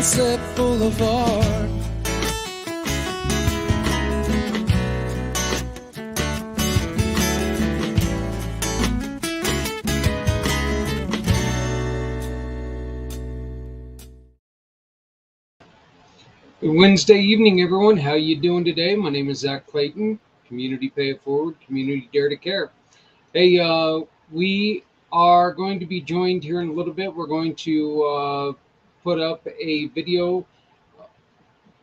Sunset Boulevard. Wednesday evening, everyone. How you doing today? My name is Zach Clayton, Community Pay It Forward, Community Dare to Care. Hey, we are going to be joined here in a little bit. We're going to put up a video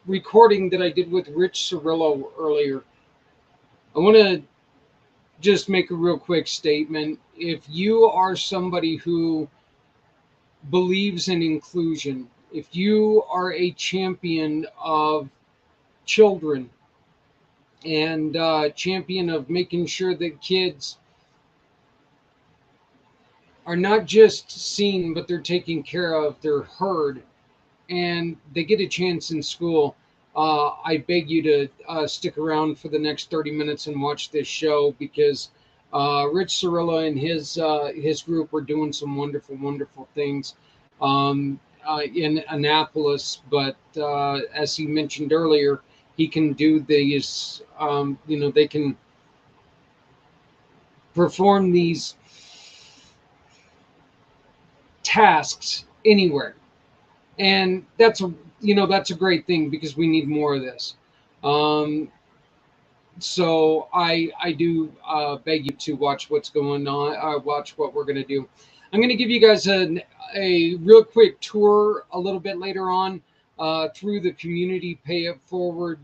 recording that I did with Rich Cirillo earlier. I want to just make a real quick statement. If you are somebody who believes in inclusion, if you are a champion of children and champion of making sure that kids are not just seen, but they're taken care of, they're heard, and they get a chance in school, I beg you to stick around for the next 30 minutes and watch this show, because Rich Cirillo and his group are doing some wonderful, wonderful things in Annapolis. But as he mentioned earlier, he can do these, they can perform these tasks anywhere. And that's a great thing, because we need more of this. So I do beg you to watch what's going on, watch what we're going to do. I'm going to give you guys a real quick tour a little bit later on through the Community Pay It Forward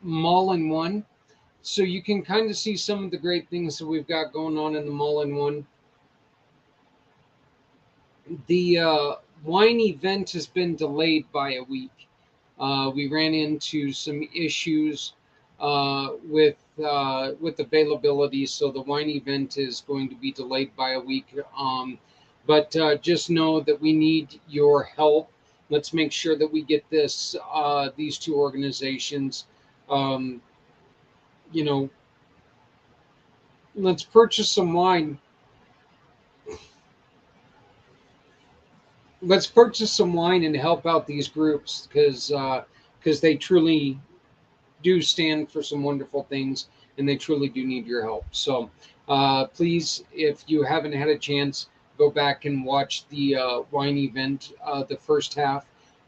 Mall-in-One, so you can kind of see some of the great things that we've got going on in the Mall-in-One. The wine event has been delayed by a week. We ran into some issues with availability, so the wine event is going to be delayed by a week. But just know that we need your help. Let's make sure that we get this these two organizations. Let's purchase some wine. Let's purchase some wine and help out these groups, because they truly do stand for some wonderful things, and they truly do need your help. So please, if you haven't had a chance, go back and watch the wine event, the first half,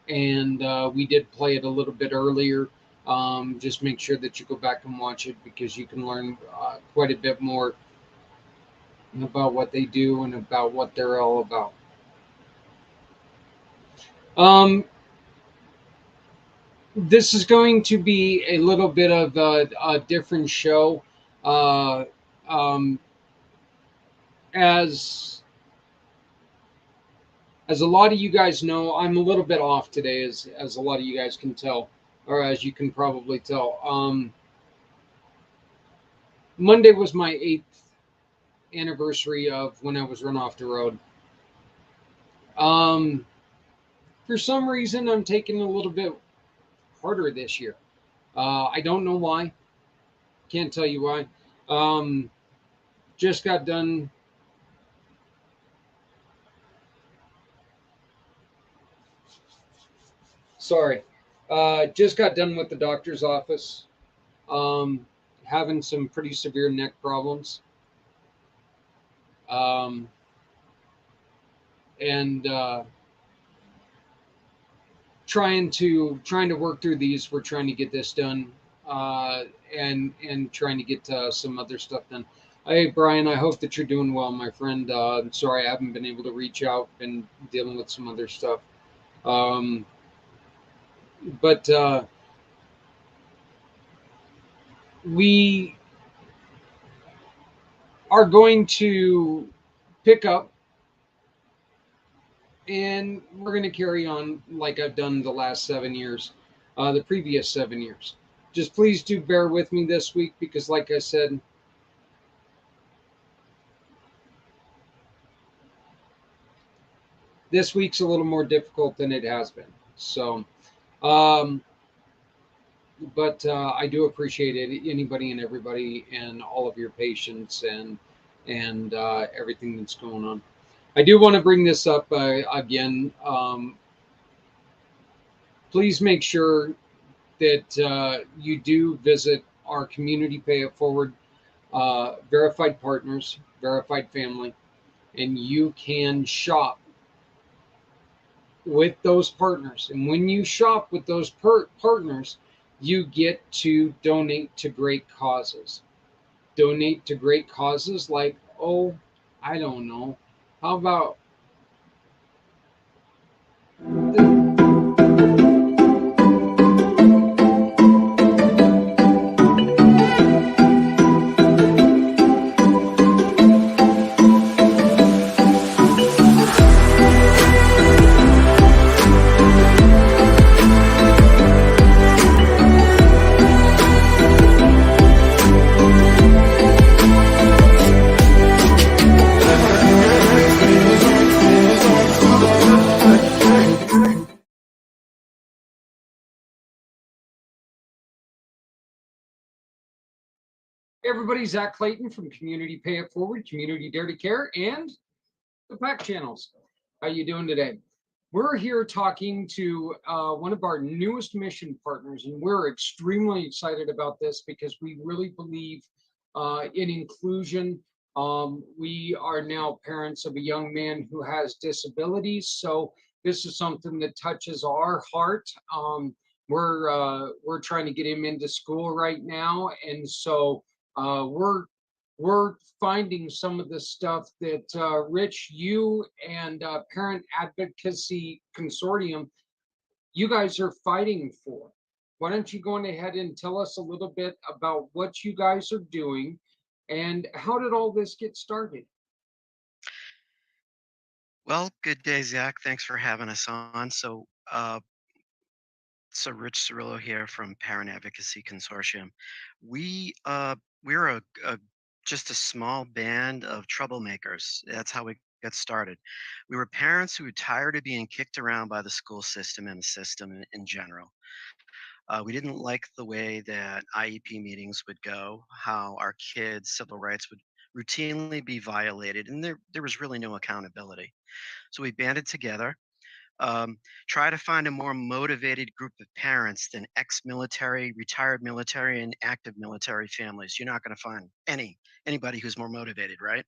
and we did play it a little bit earlier. Just make sure that you go back and watch it, because you can learn quite a bit more about what they do and about what they're all about. This is going to be a little bit of a different show. As a lot of you guys know, I'm a little bit off today, as a lot of you guys can tell, or as you can probably tell. Monday was my 8th anniversary of when I was run off the road. For some reason, I'm taking a little bit harder this year. I don't know why. Can't tell you why. Just got done. Sorry. Just got done with the doctor's office. Having some pretty severe neck problems. And trying to work through these. We're trying to get this done, and trying to get some other stuff done. Hey, Brian, I hope that you're doing well, my friend. I'm sorry I haven't been able to reach out. Been dealing with some other stuff. But we are going to pick up, and we're going to carry on like I've done the last 7 years, the previous 7 years. Just please do bear with me this week, because like I said, this week's a little more difficult than it has been. So, but I do appreciate it, anybody and everybody, and all of your patience and everything that's going on. I do want to bring this up again. please make sure that you do visit our community pay it forward verified partners, verified family, and you can shop with those partners. And when you shop with those partners, you get to donate to great causes. Donate to great causes like, oh, I don't know. How about everybody, Zach Clayton from Community Pay It Forward, Community Dare to Care, and the PACT channels. How you doing today? We're here talking to one of our newest mission partners, and we're extremely excited about this because we really believe in inclusion. We are now parents of a young man who has disabilities, so this is something that touches our heart. We're trying to get him into school right now, and so we're finding some of the stuff that Rich, you and Parent Advocacy Consortium, you guys are fighting for. Why don't you go on ahead and tell us a little bit about what you guys are doing and how did all this get started? Well, good day, Zach. Thanks for having us on. So Rich Cirillo here from Parent Advocacy Consortium. We we're a just a small band of troublemakers. That's how we got started. We were parents who were tired of being kicked around by the school system and the system in general. We didn't like the way that IEP meetings would go, how our kids' civil rights would routinely be violated, and there was really no accountability. So we banded together, um, try to find a more motivated group of parents than ex-military, retired military, and active military families. You're not going to find anybody who's more motivated, right?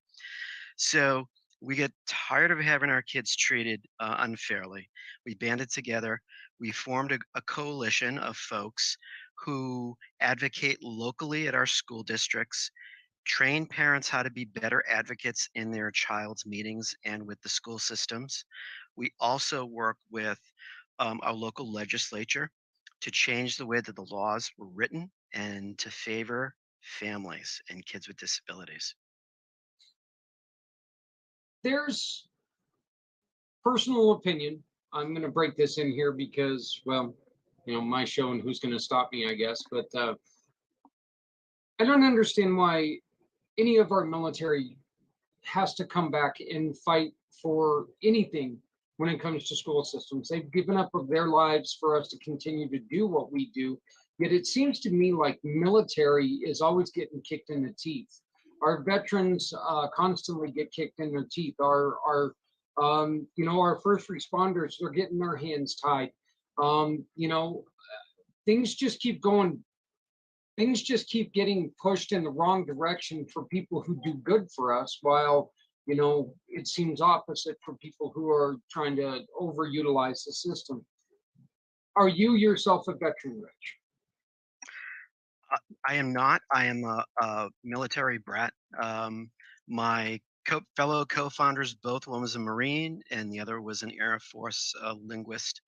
So we get tired of having our kids treated unfairly. We banded together. We formed a coalition of folks who advocate locally at our school districts, train parents how to be better advocates in their child's meetings and with the school systems. We also work with our local legislature to change the way that the laws were written and to favor families and kids with disabilities. There's personal opinion. I'm going to break this in here because, well, my show and who's going to stop me, I guess. But I don't understand why any of our military has to come back and fight for anything when it comes to school systems. They've given up of their lives for us to continue to do what we do. Yet it seems to me like military is always getting kicked in the teeth. Our veterans constantly get kicked in their teeth. Our first responders, they're getting their hands tied. Things just keep going things just keep getting pushed in the wrong direction for people who do good for us, while it seems opposite for people who are trying to overutilize the system. Are you yourself a veteran, Rich? I am not. I am a military brat. My fellow co-founders, both one was a Marine and the other was an Air Force linguist,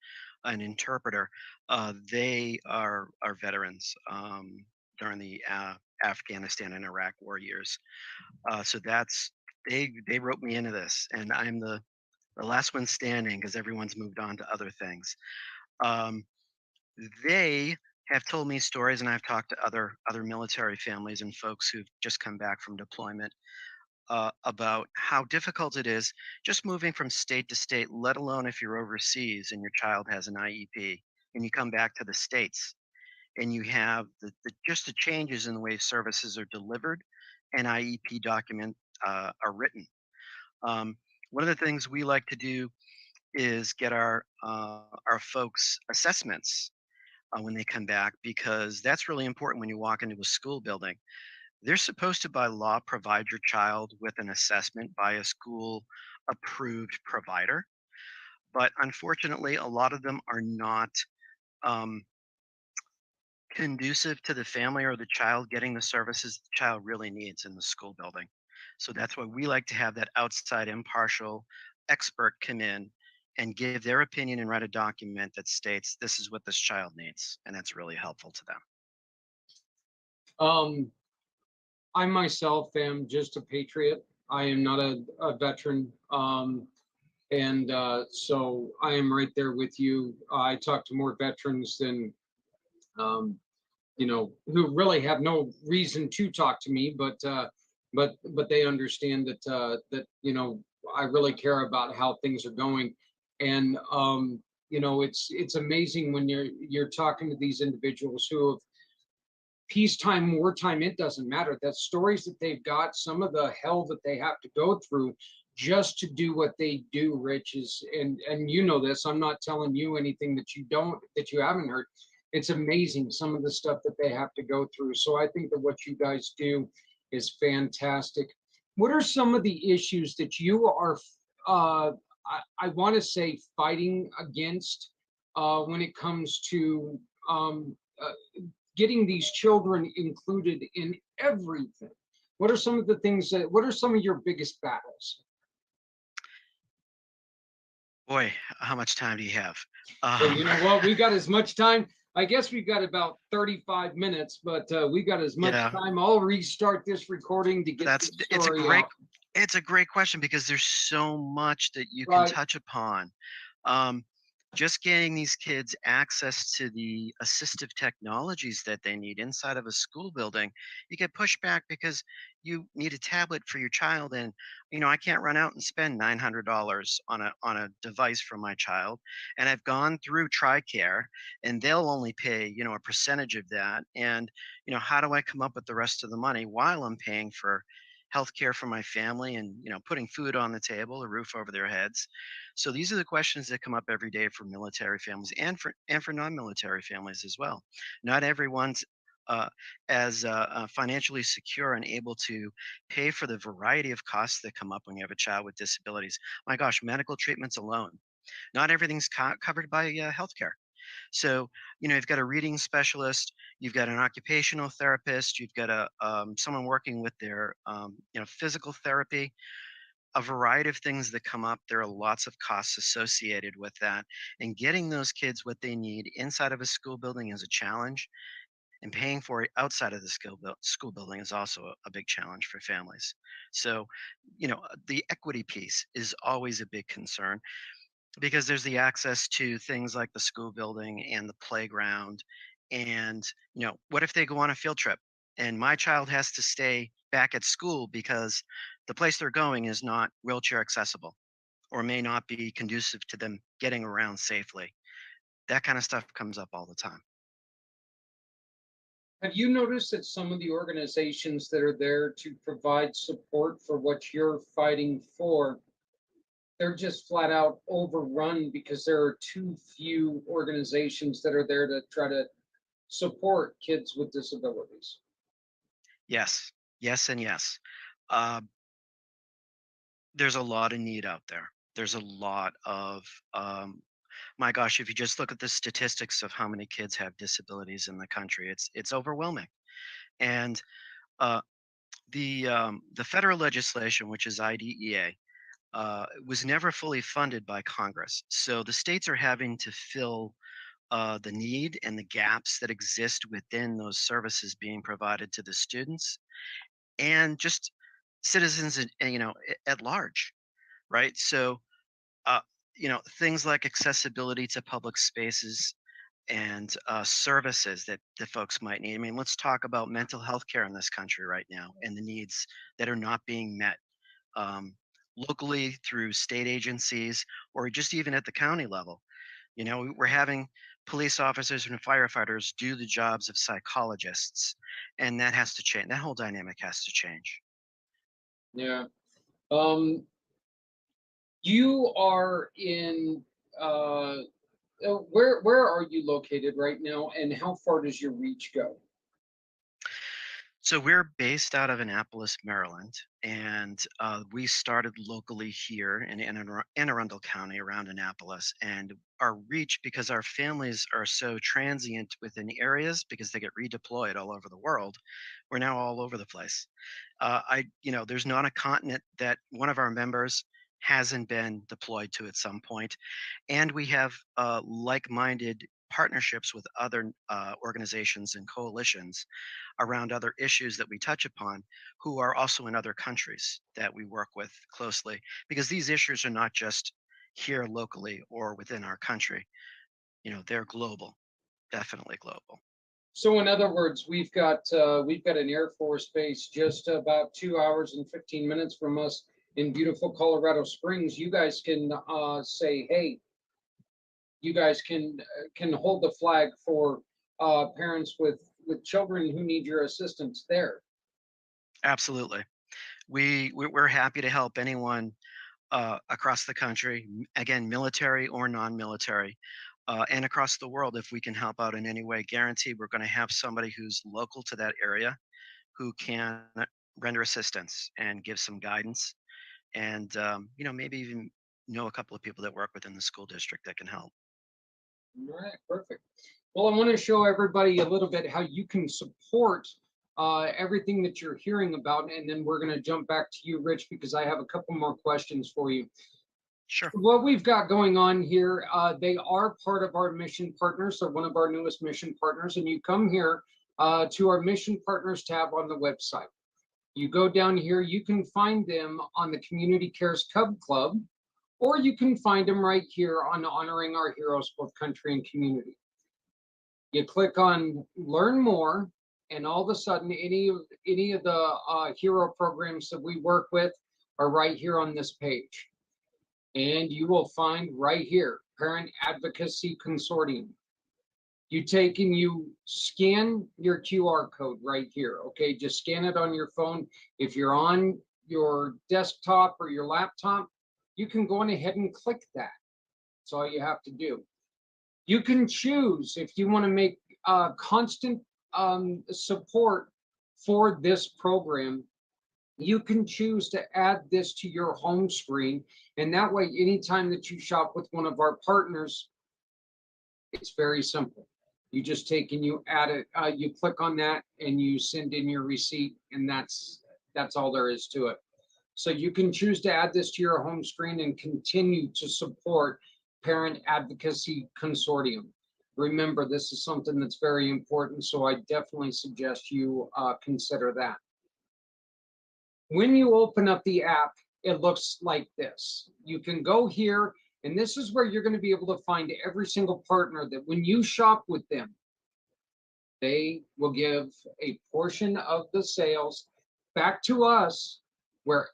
an interpreter. They are veterans during the Afghanistan and Iraq war years. So that's they wrote me into this, and I'm the last one standing because everyone's moved on to other things. Um, they have told me stories, and I've talked to other military families and folks who've just come back from deployment about how difficult it is just moving from state to state, let alone if you're overseas and your child has an IEP and you come back to the states and you have just the changes in the way services are delivered and IEP document are written. Um, one of the things we like to do is get our folks assessments when they come back, because that's really important when you walk into a school building. They're supposed to, by law, provide your child with an assessment by a school approved provider. But unfortunately, a lot of them are not um, conducive to the family or the child getting the services the child really needs in the school building. So that's why we like to have that outside impartial expert come in and give their opinion and write a document that states this is what this child needs. And that's really helpful to them. Um, I myself am just a patriot. I am not a veteran. And so I am right there with you. I talk to more veterans than um, who really have no reason to talk to me, but they understand that I really care about how things are going, and it's amazing when you're talking to these individuals who have peacetime, wartime, it doesn't matter. The stories that they've got, some of the hell that they have to go through just to do what they do, Rich, is and you know this. I'm not telling you anything that you haven't heard. It's amazing some of the stuff that they have to go through. So I think that what you guys do is fantastic. What are some of the issues that you are I want to say fighting against when it comes to getting these children included in everything? What are some of the things what are some of your biggest battles? Boy, how much time do you have? Well, Um, you know what? We got as much time. I guess we've got about 35 minutes, but we got as much yeah, time. I'll restart this recording to get that's this it's a story great out. it's a great question because there's so much that you can Right. touch upon. Um, just getting these kids access to the assistive technologies that they need inside of a school building, you get pushback because you need a tablet for your child, and I can't run out and spend $900 on a device for my child. And I've gone through TRICARE, and they'll only pay a percentage of that. And how do I come up with the rest of the money while I'm paying for health care for my family and putting food on the table, a roof over their heads? So these are the questions that come up every day for military families and for non-military families as well. Not everyone's uh, as financially secure and able to pay for the variety of costs that come up when you have a child with disabilities. My gosh, medical treatments alone. Not everything's covered by healthcare. So, you've got a reading specialist, you've got an occupational therapist, you've got a someone working with their physical therapy, a variety of things that come up. There are lots of costs associated with that. And getting those kids what they need inside of a school building is a challenge. And paying for it outside of the school building is also a big challenge for families. So, the equity piece is always a big concern because there's the access to things like the school building and the playground. And, what if they go on a field trip and my child has to stay back at school because the place they're going is not wheelchair accessible or may not be conducive to them getting around safely? That kind of stuff comes up all the time. Have you noticed that some of the organizations that are there to provide support for what you're fighting for, they're just flat out overrun because there are too few organizations that are there to try to support kids with disabilities? Yes, yes, and yes. Uh, there's a lot of need out there. There's a lot of my gosh, if you just look at the statistics of how many kids have disabilities in the country, it's overwhelming. And uh, the federal legislation, which is IDEA, was never fully funded by Congress. So the states are having to fill the need and the gaps that exist within those services being provided to the students and just citizens, at large, right? So, uh, things like accessibility to public spaces and services that folks might need. I mean, let's talk about mental health care in this country right now and the needs that are not being met um, locally through state agencies or just even at the county level. We're having police officers and firefighters do the jobs of psychologists, and that has to change. That whole dynamic has to change. Yeah. Um, You are in where are you located right now, and how far does your reach go? So we're based out of Annapolis, Maryland, and we started locally here in Anne Arundel County around Annapolis. And our reach, because our families are so transient within areas, because they get redeployed all over the world, we're now all over the place. There's not a continent that one of our members hasn't been deployed to at some point, and we have like-minded partnerships with other organizations and coalitions around other issues that we touch upon who are also in other countries that we work with closely, because these issues are not just here locally or within our country. They're global, definitely global. So in other words, we've got an Air Force base just about 2 hours and 15 minutes from us in beautiful Colorado Springs. You guys can say, hey, you guys can hold the flag for parents with children who need your assistance there. Absolutely. We're happy to help anyone across the country, again, military or non-military, and across the world if we can help out in any way. Guaranteed, we're going to have somebody who's local to that area who can render assistance and give some guidance, and maybe even know a couple of people that work within the school district that can help. All right, perfect. Well, I want to show everybody a little bit how you can support everything that you're hearing about, and then we're going to jump back to you, Rich, because I have a couple more questions for you. Sure. What we've got going on here, they are part of our mission partners, so one of our newest mission partners, and you come here to our mission partners tab on the website. You go down here, you can find them on the Community Cares Cub Club, or you can find them right here on Honoring Our Heroes, both country and community. You click on Learn More, and all of a sudden, any of the hero programs that we work with are right here on this page. And you will find right here, Parent Advocacy Consortium. You take and you scan your QR code right here. Okay, just scan it on your phone. If you're on your desktop or your laptop, you can go on ahead and click that. That's all you have to do. You can choose if you want to make constant support for this program. You can choose to add this to your home screen, and that way, anytime that you shop with one of our partners, it's very simple. You just take and you add it, you click on that and you send in your receipt, and that's all there is to it. So you can choose to add this to your home screen and continue to support Parent Advocacy Consortium. Remember, this is something that's very important, so I definitely suggest you consider that. When you open up the app, it looks like this. You can go here, and this is where you're going to be able to find every single partner that when you shop with them, they will give a portion of the sales back to us, where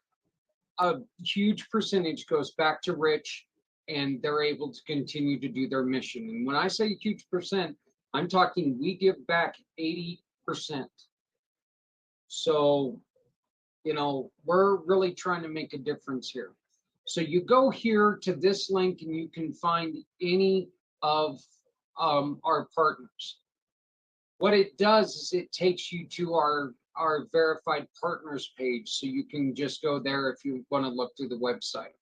a huge percentage goes back to Rich, and they're able to continue to do their mission. And when I say huge percent, I'm talking we give back 80%. So, we're really trying to make a difference here. So you go here to this link and you can find any of our partners. What it does is it takes you to our verified partners page, so you can just go there if you want to look through the website.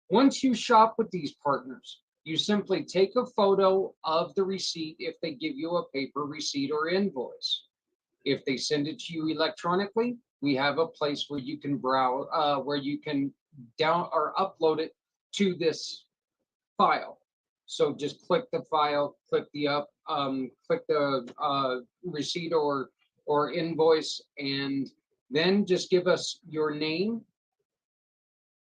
Once you shop with these partners, you simply take a photo of the receipt if they give you a paper receipt or invoice. If they send it to you electronically, we have a place where you can browse, where you can down or upload it to this file. So just click the file, click the receipt or invoice, and then just give us your name.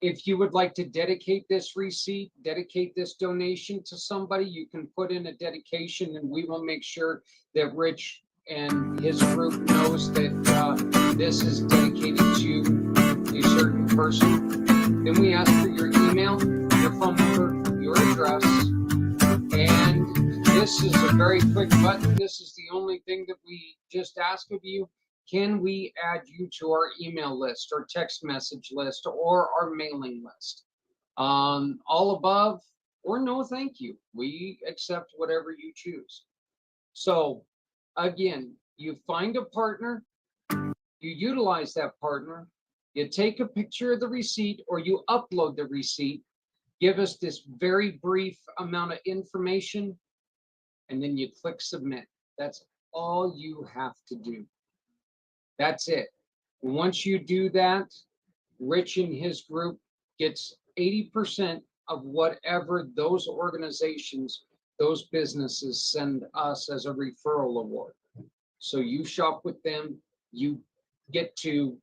If you would like to dedicate this receipt, dedicate this donation to somebody, you can put in a dedication, and we will make sure that Rich and his group knows that this is dedicated to a certain person. Then we ask for your email, your phone number, your address, and this is a very quick button. This is the only thing that we just ask of you. Can we add you to our email list or text message list or our mailing list? All above or no thank you. We accept whatever you choose. So, again, you find a partner, you utilize that partner, you take a picture of the receipt or you upload the receipt, give us this very brief amount of information, and then you click submit. That's all you have to do. That's it. Once you do that, Rich and his group gets 80% of whatever those organizations, those businesses send us as a referral award. So you shop with them, you get to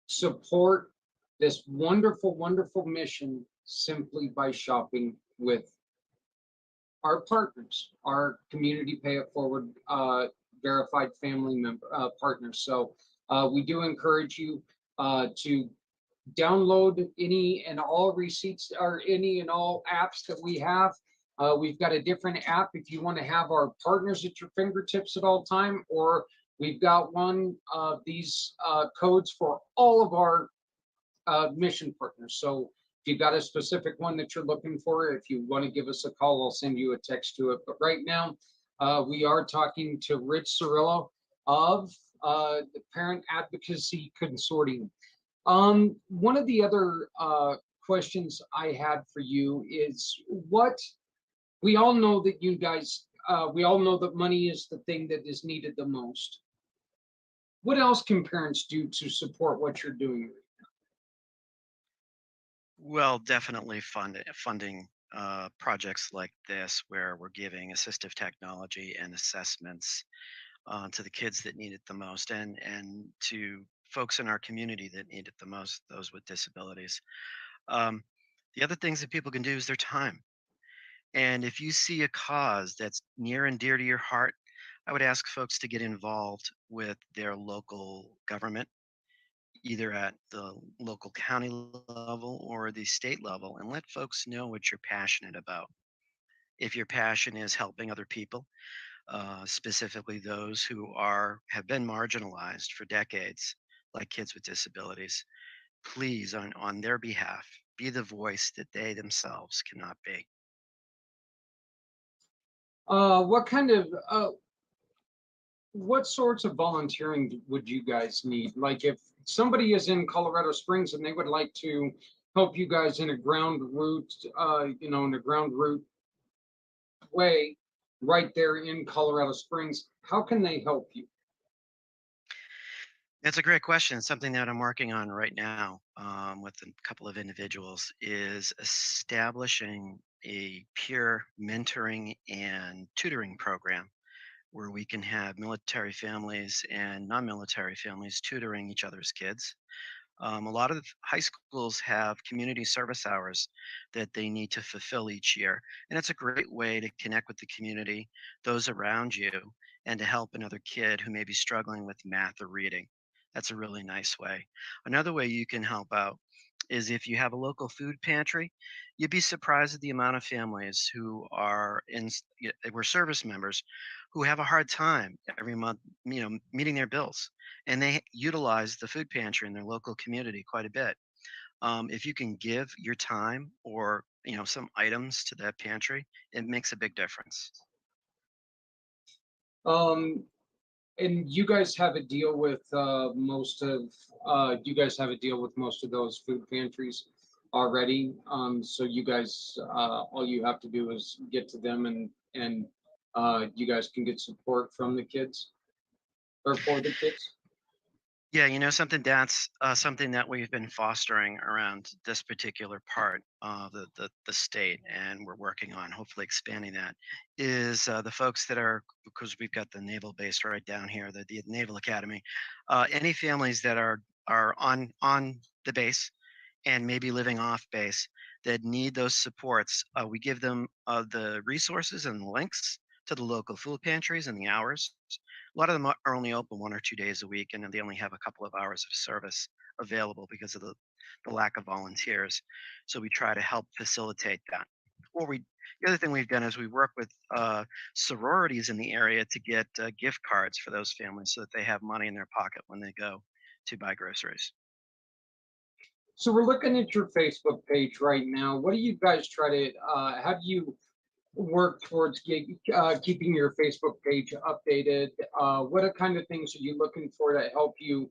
support this wonderful, wonderful mission simply by shopping with our partners, our community pay it forward verified family member partners. So we do encourage you to download any and all receipts or any and all apps that we have. We've got a different app if you want to have our partners at your fingertips at all time, or we've got one of these codes for all of our mission partners. So if you've got a specific one that you're looking for, if you want to give us a call, I'll send you a text to it. But right now, we are talking to Rich Cirillo of the Parent Advocacy Consortium. One of the other questions I had for you is what we all know that you guys, we all know that money is the thing that is needed the most. What else can parents do to support what you're doing? Well, definitely funding projects like this, where we're giving assistive technology and assessments to the kids that need it the most, and to folks in our community that need it the most, those with disabilities. Um, the other things that people can do is their time. And if you see a cause that's near and dear to your heart, I would ask folks to get involved with their local government, either at the local county level or the state level, and let folks know what you're passionate about. If your passion is helping other people, specifically those who have been marginalized for decades, like kids with disabilities, please, on their behalf, be the voice that they themselves cannot be. What kind of what sorts of volunteering would you guys need? Like if somebody is in Colorado Springs and they would like to help you guys in a ground route, in a ground route way right there in Colorado Springs, how can they help you? That's a great question. Something that I'm working on right now with a couple of individuals is establishing a peer mentoring and tutoring program where we can have military families and non-military families tutoring each other's kids. A lot of high schools have community service hours that they need to fulfill each year. And it's a great way to connect with the community, those around you, and to help another kid who may be struggling with math or reading. That's a really nice way. Another way you can help out is if you have a local food pantry. You'd be surprised at the amount of families who are we're service members who have a hard time every month, meeting their bills, and they utilize the food pantry in their local community quite a bit. If you can give your time or some items to that pantry, it makes a big difference. Um, and you guys have a deal with you guys have a deal with most of those food pantries already. So you guys, all you have to do is get to them and you guys can get support from the kids or for the kids. Yeah, something that's something that we've been fostering around this particular part of the state, and we're working on hopefully expanding that. Is the folks that are, because we've got the naval base right down here, the Naval Academy. Any families that are on the base and maybe living off base that need those supports, we give them the resources and the links to the local food pantries and the hours. A lot of them are only open 1 or 2 days a week, and then they only have a couple of hours of service available because of the lack of volunteers. So we try to help facilitate that. Or the other thing we've done is we work with sororities in the area to get gift cards for those families so that they have money in their pocket when they go to buy groceries. So we're looking at your Facebook page right now. What do you guys try to? How do you work towards keeping your Facebook page updated? What are kind of things are you looking for to help you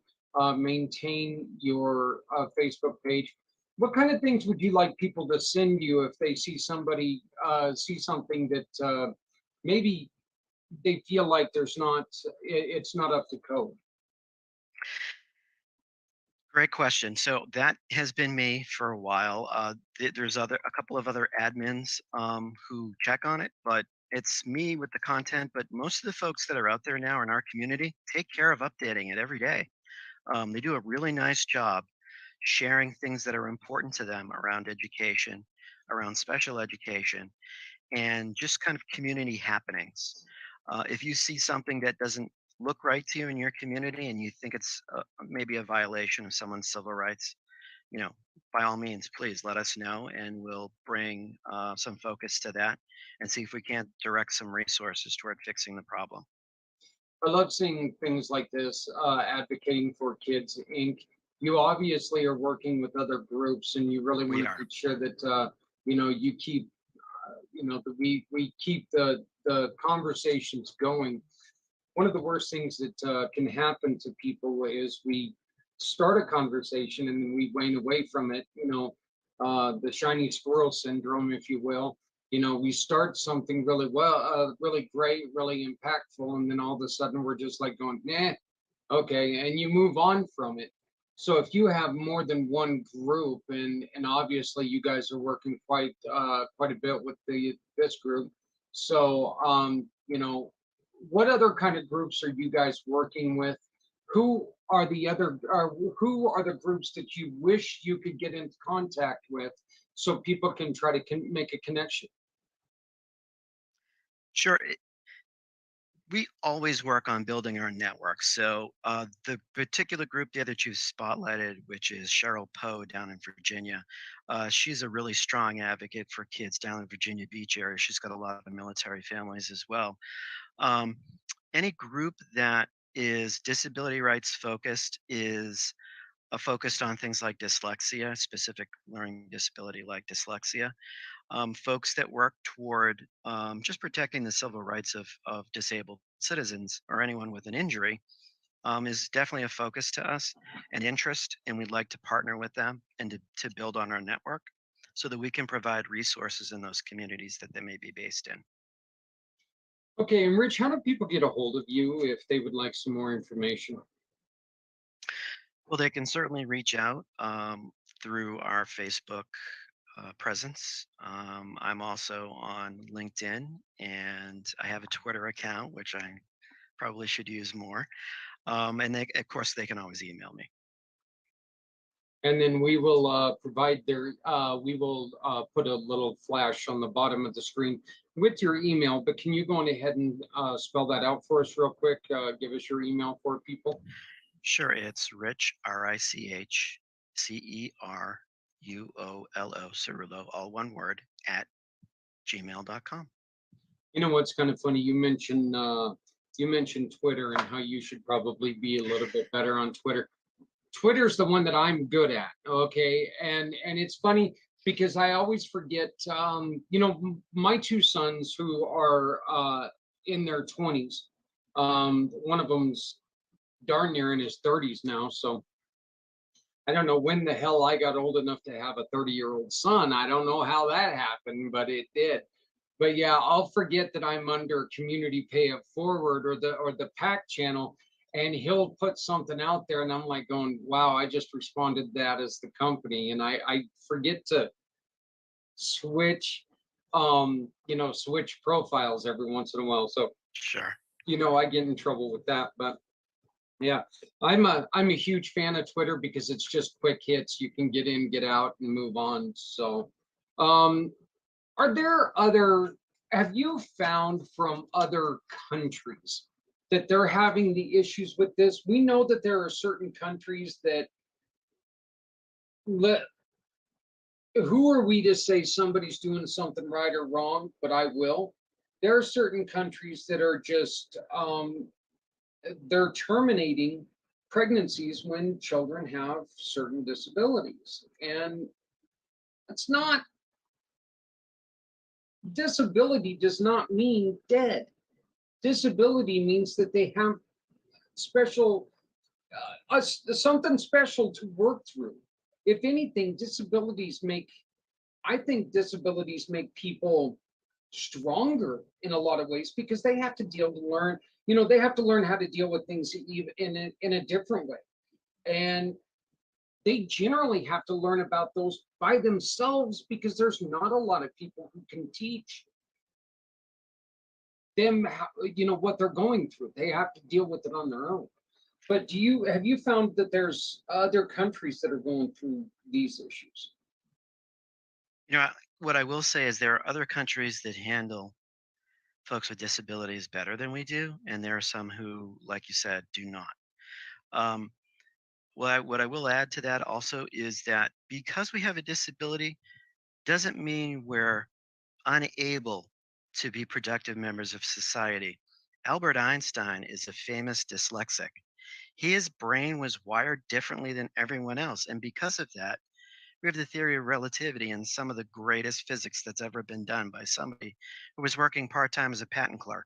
maintain your Facebook page? What kind of things would you like people to send you if they see somebody see something that maybe they feel like it's not up to code? Great question. So that has been me for a while. There's a couple of other admins who check on it, but it's me with the content. But most of the folks that are out there now in our community take care of updating it every day. They do a really nice job sharing things that are important to them around education, around special education, and just kind of community happenings. If you see something that doesn't look right to you in your community and you think it's maybe a violation of someone's civil rights, you know, by all means, please let us know and we'll bring some focus to that and see if we can't direct some resources toward fixing the problem. I love seeing things like this, advocating for Kids Inc. You obviously are working with other groups, and you really We want to are. make sure that you keep we keep the conversations going. One of the worst things that can happen to people is we start a conversation and then we wane away from it. The shiny squirrel syndrome, if you will. We start something really well, really great, really impactful, and then all of a sudden we're just like going, nah, okay, and you move on from it. So if you have more than one group, and obviously you guys are working quite a bit with this group, so what other kind of groups are you guys working with? Who are the groups that you wish you could get into contact with so people can try to make a connection? Sure. We always work on building our network. So the particular group there that you spotlighted, which is Cheryl Poe down in Virginia, she's a really strong advocate for kids down in Virginia Beach area. She's got a lot of military families as well. Um, any group that is disability rights focused is focused on things like dyslexia, specific learning disability like dyslexia. Folks that work toward just protecting the civil rights of disabled citizens or anyone with an injury is definitely a focus to us and interest, and we'd like to partner with them and to build on our network so that we can provide resources in those communities that they may be based in. Okay, and Rich, how do people get a hold of you if they would like some more information? Well, they can certainly reach out through our Facebook presence. I'm also on LinkedIn and I have a Twitter account, which I probably should use more. And of course, they can always email me. And then we will put a little flash on the bottom of the screen with your email. But can you go on ahead and spell that out for us real quick? Give us your email for people. Sure, it's Rich, RICHCERUOLO, Cirulo, all one word, at gmail.com. You know what's kind of funny? You mentioned Twitter and how you should probably be a little bit better on Twitter. Twitter's the one that I'm good at. Okay, and it's funny because I always forget. My two sons who are in their 20s. One of them's darn near in his 30s now, so I don't know when the hell I got old enough to have a 30-year-old son. I don't know how that happened, but it did. But yeah, I'll forget that I'm under Community Pay It Forward or the pACT channel, and he'll put something out there, and I'm like going, "Wow, I just responded that as the company," and I forget to switch, switch profiles every once in a while. So Sure. I get in trouble with that, but yeah, I'm a huge fan of Twitter because it's just quick hits. You can get in, get out, and move on. So, um, are there other, have you found from other countries that they're having the issues with this? We know that there are certain countries that let, who are we to say somebody's doing something right or wrong, but I will. There are certain countries that are just, they're terminating pregnancies when children have certain disabilities. And it's not, disability does not mean dead. Disability means that they have special, something special to work through. If anything, I think disabilities make people stronger in a lot of ways because they have to learn, they have to learn how to deal with things in a different way. And they generally have to learn about those by themselves because there's not a lot of people who can teach them how, what they're going through. They have to deal with it on their own. But have you found that there's other countries that are going through these issues? You know, what I will say is there are other countries that handle folks with disabilities better than we do, and there are some who, like you said, do not. Um, what I will add to that also is that because we have a disability doesn't mean we're unable to be productive members of society. Albert Einstein is a famous dyslexic. His brain was wired differently than everyone else. And because of that, we have the theory of relativity and some of the greatest physics that's ever been done by somebody who was working part time as a patent clerk.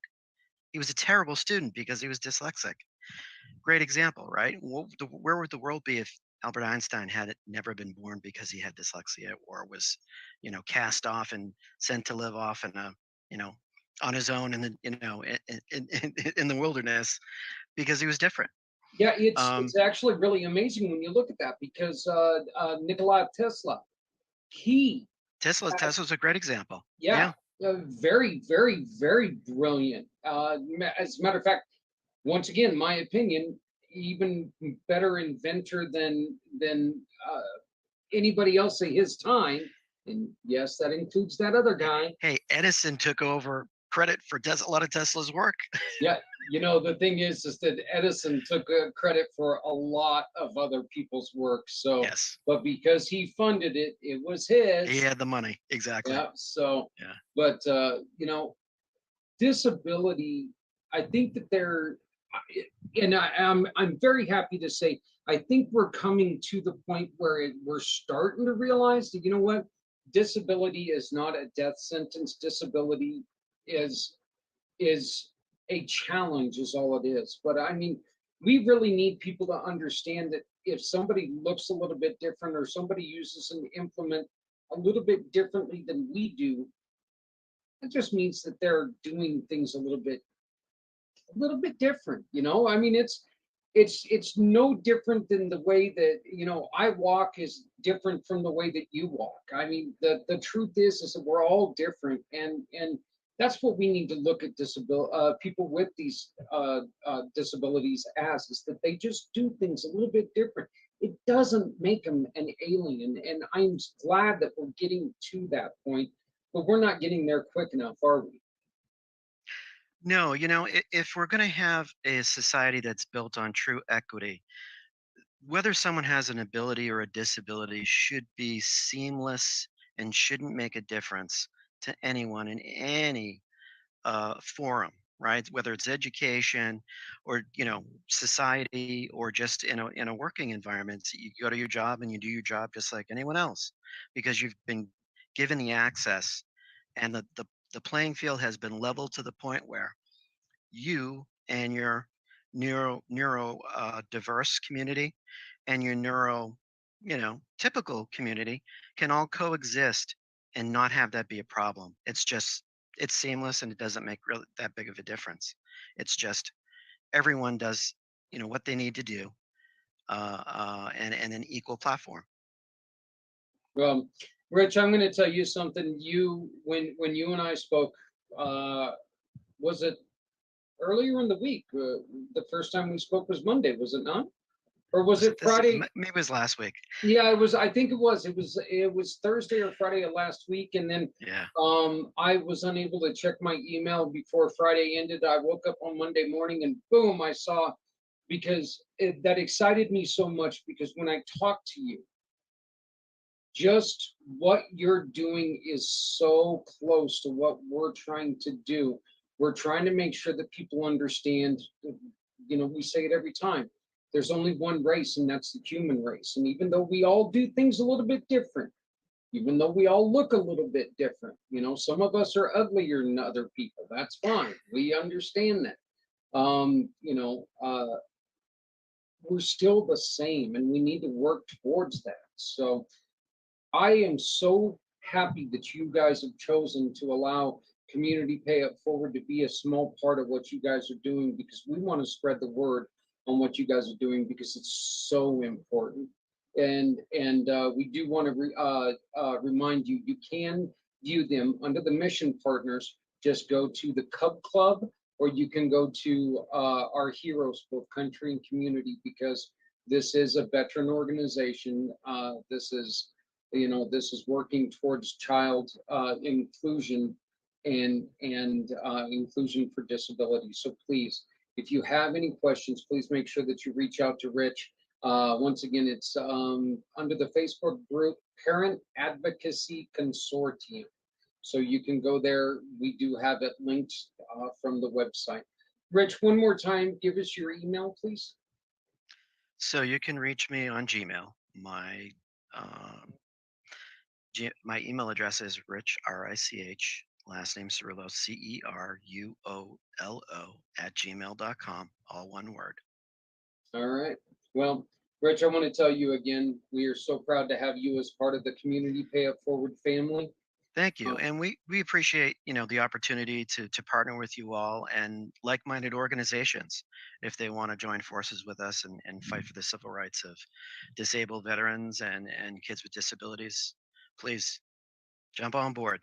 He was a terrible student because he was dyslexic. Great example, right? Where would the world be if Albert Einstein had never been born because he had dyslexia or was, cast off and sent to live off in a, you know, on his own in the, in the wilderness because he was different. Yeah, it's Um, actually really amazing when you look at that because Nikola Tesla, he had, Tesla's a great example. yeah, Yeah. very, very, very brilliant. As a matter of fact, once again, my opinion, even better inventor than anybody else at his time. And yes, that includes that other guy. Hey, Edison took over credit for a lot of Tesla's work. Yeah, the thing is that Edison took credit for a lot of other people's work. So, Yes, but because he funded it, it was he his. had the money. Exactly. Yeah. So, Yeah. but disability, I think that and I'm very happy to say, I think we're coming to the point where we're starting to realize that, what, disability is not a death sentence. Disability is is a challenge, is all it is. But I mean, we really need people to understand that if somebody looks a little bit different or somebody uses an implement a little bit differently than we do, it just means that they're doing things a little bit different. I mean, it's no different than the way that I walk is different from the way that you walk. I mean, the truth is that we're all different, and that's what we need to look at people with these disabilities as, is that they just do things a little bit different. It doesn't make them an alien, and I'm glad that we're getting to that point, but we're not getting there quick enough, are we? No, if we're going to have a society that's built on true equity, whether someone has an ability or a disability should be seamless and shouldn't make a difference to anyone in any forum, right? Whether it's education or society or just in a working environment, you go to your job and you do your job just like anyone else because you've been given the access and the playing field has been leveled to the point where you and your neuro diverse community and your neuro typical community can all coexist and not have that be a problem. It's seamless and it doesn't make really that big of a difference. It's just everyone does what they need to do, and an equal platform. Well, Rich, I'm going to tell you something. When you and I spoke, uh, was it earlier in the week? The first time we spoke was Monday, was it not? Or was Was it it this? Friday? Maybe it was last week. Yeah, it was. I think it was. It was Thursday or Friday of last week, and then Yeah. I was unable to check my email before Friday ended. I woke up on Monday morning and boom, I saw, because that excited me so much, because when I talked to you, just what you're doing is so close to what we're trying to do. We're trying to make sure that people understand, we say it every time. there's only one race, and that's the human race. And even though we all do things a little bit different, even though we all look a little bit different, some of us are uglier than other people. That's fine. We understand that. Um, you know, uh, we're still the same, and we need to work towards that. So I am so happy that you guys have chosen to allow Community Pay It Forward to be a small part of what you guys are doing, because we want to spread the word on what you guys are doing, because it's so important. And we do want to remind you, you can view them under the mission partners. Just go to the Cub Club, or you can go to our heroes, both country and community, because this is a veteran organization. This is working towards child inclusion and inclusion for disability. So please, if you have any questions, please make sure that you reach out to Rich. Once again, it's under the Facebook group Parent Advocacy Consortium. So you can go there. We do have it linked from the website. Rich, one more time, give us your email, please. So you can reach me on Gmail. My email address is Rich, R-I-C-H, last name Cerullo, Ceruolo @gmail.com, all one word. All right. Well, Rich, I want to tell you again, we are so proud to have you as part of the Community Pay It Forward family. Thank you. And we appreciate, the opportunity to partner with you all and like-minded organizations if they want to join forces with us and fight for the civil rights of disabled veterans and kids with disabilities. Please jump on board.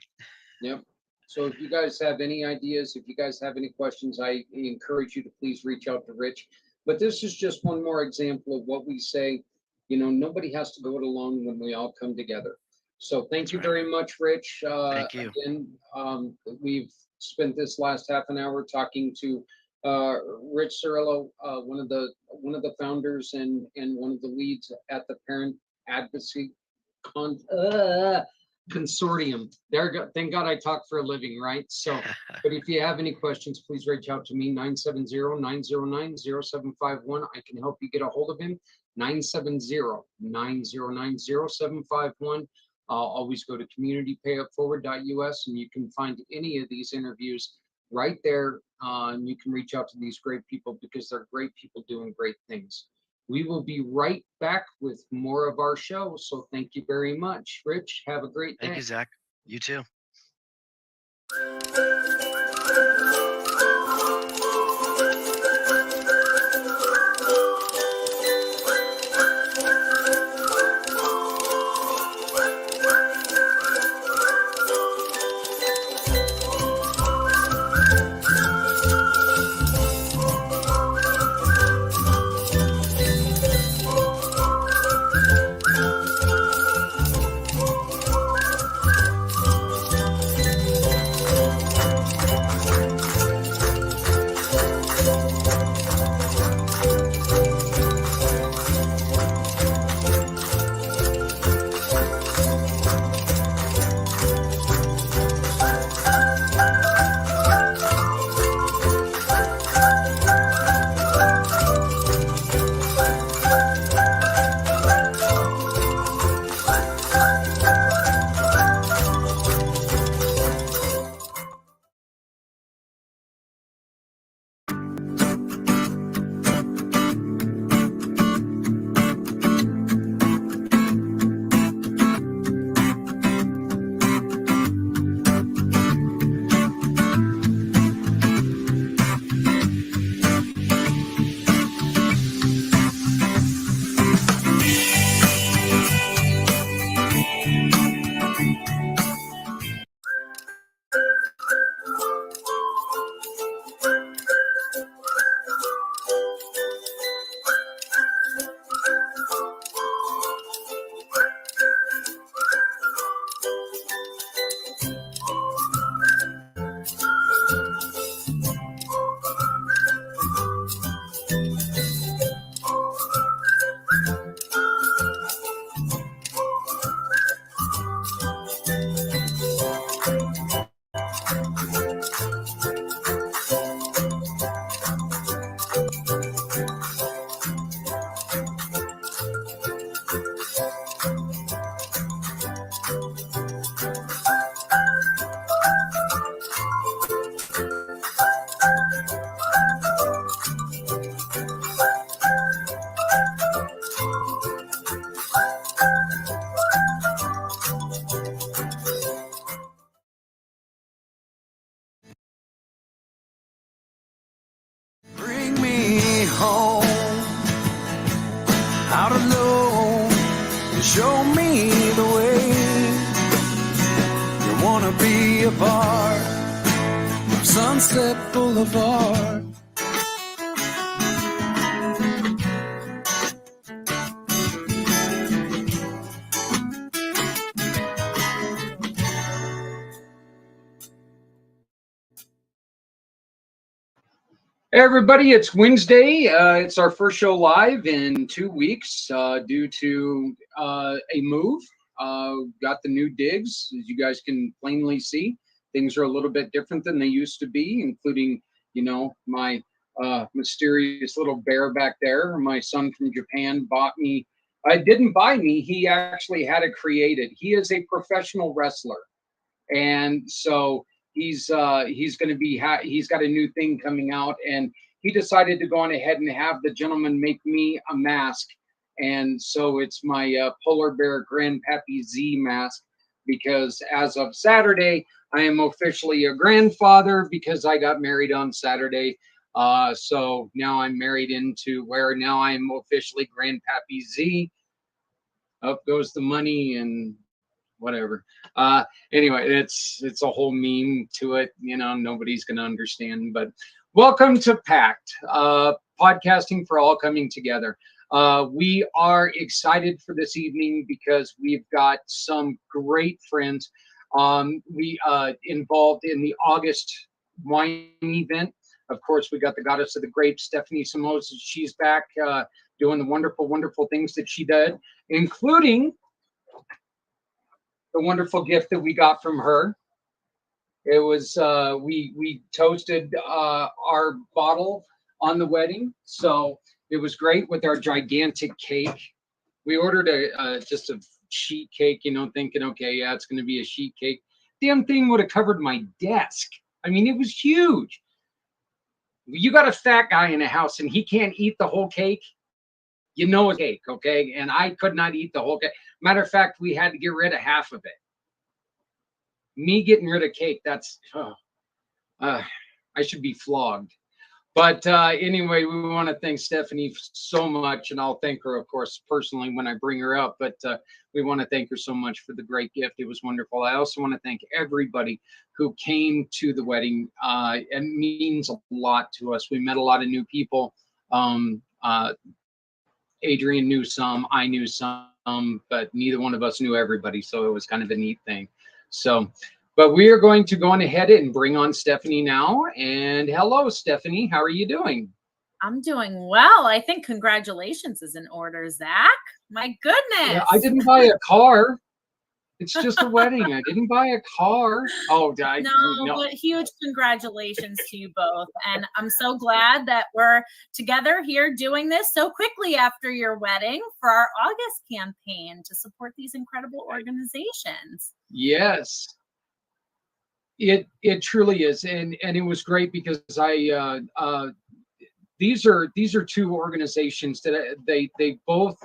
Yep. So if you guys have any ideas, if you guys have any questions, I encourage you to please reach out to Rich. But this is just one more example of what we say, nobody has to go it alone when we all come together. So thank you very much, Rich. Thank you. Again, we've spent this last half an hour talking to Rich Cerullo, one of the founders and one of the leads at the Parent Advocacy Consortium. Thank God I talk for a living, right? So, but if you have any questions, please reach out to me, 970-909-0751. I can help you get a hold of him, 970-909-0751. Always go to communitypayitforward.us, and you can find any of these interviews right there. And you can reach out to these great people, because they're great people doing great things. We will be right back with more of our show. So thank you very much. Rich, have a great day. Thank you, Zach. You too. home. Out alone, you show me the way. You wanna be a part of Sunset Boulevard. Hey everybody, it's Wednesday. It's our first show live in 2 weeks due to a move. Got the new digs, as you guys can plainly see. Things are a little bit different than they used to be, including, you know, my mysterious little bear back there. My son from Japan bought me. Didn't buy me. He actually had it created. He is a professional wrestler, and so he's going to be he's got a new thing coming out, and he decided to go on ahead and have the gentleman make me a mask. And so it's my polar bear grandpappy Z mask, because as of Saturday I am officially a grandfather because I got married on Saturday. So now I'm married into where now I'm officially grandpappy Z. Up goes the money and whatever. Anyway, it's a whole meme to it. You know, nobody's going to understand. But welcome to pACT, podcasting for all coming together. We are excited for this evening because we've got some great friends. We involved in the August wine event. Of course, we got the goddess of the grapes, Stephanie Samos. She's back doing the wonderful, wonderful things that she did, including the wonderful gift that we got from her. It was we toasted our bottle on the wedding, so it was great with our gigantic cake. We ordered just a sheet cake, you know, thinking, okay, yeah, it's going to be a sheet cake. Damn thing would have covered my desk. I mean, it was huge. You got a fat guy in a house and he can't eat the whole cake. You know, it's cake, okay? And I could not eat the whole cake. Matter of fact, we had to get rid of half of it. Me getting rid of cake, that's, I should be flogged. But anyway, we want to thank Stephanie so much, and I'll thank her, of course, personally when I bring her up. But we want to thank her so much for the great gift. It was wonderful. I also want to thank everybody who came to the wedding. It means a lot to us. We met a lot of new people. Adrian knew some, I knew some, but neither one of us knew everybody. So it was kind of a neat thing. So, but we are going to go on ahead and bring on Stephanie now. And hello, Stephanie. How are you doing? I'm doing well. I think congratulations is in order, Zach. My goodness. Yeah, I didn't buy a car. It's just a wedding. I didn't buy a car. Oh, no, but huge congratulations to you both. And I'm so glad that we're together here doing this so quickly after your wedding for our August campaign to support these incredible organizations. Yes, it truly is. And it was great because these are two organizations that they both,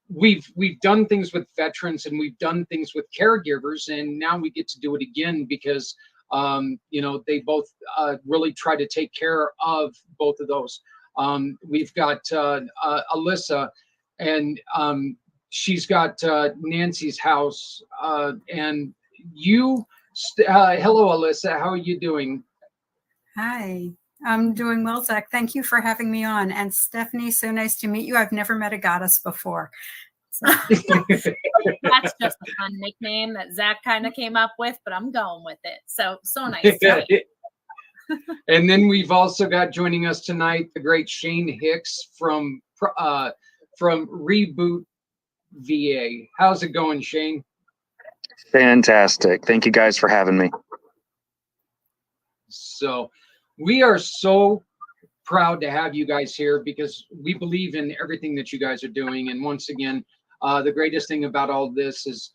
we've done things with veterans and we've done things with caregivers, and now we get to do it again because you know, they both really try to take care of both of those. We've got Alyssa, and she's got Nancy's house, and you hello Alyssa, how are you doing? Hi, I'm doing well, Zach. Thank you for having me on. And Stephanie, so nice to meet you. I've never met a goddess before. So. That's just a fun nickname that Zach kind of came up with, but I'm going with it. So nice to meet you. And then we've also got joining us tonight the great Shane Hicks from Reboot VA. How's it going, Shane? Fantastic. Thank you guys for having me. So we are so proud to have you guys here because we believe in everything that you guys are doing. And once again, the greatest thing about all this is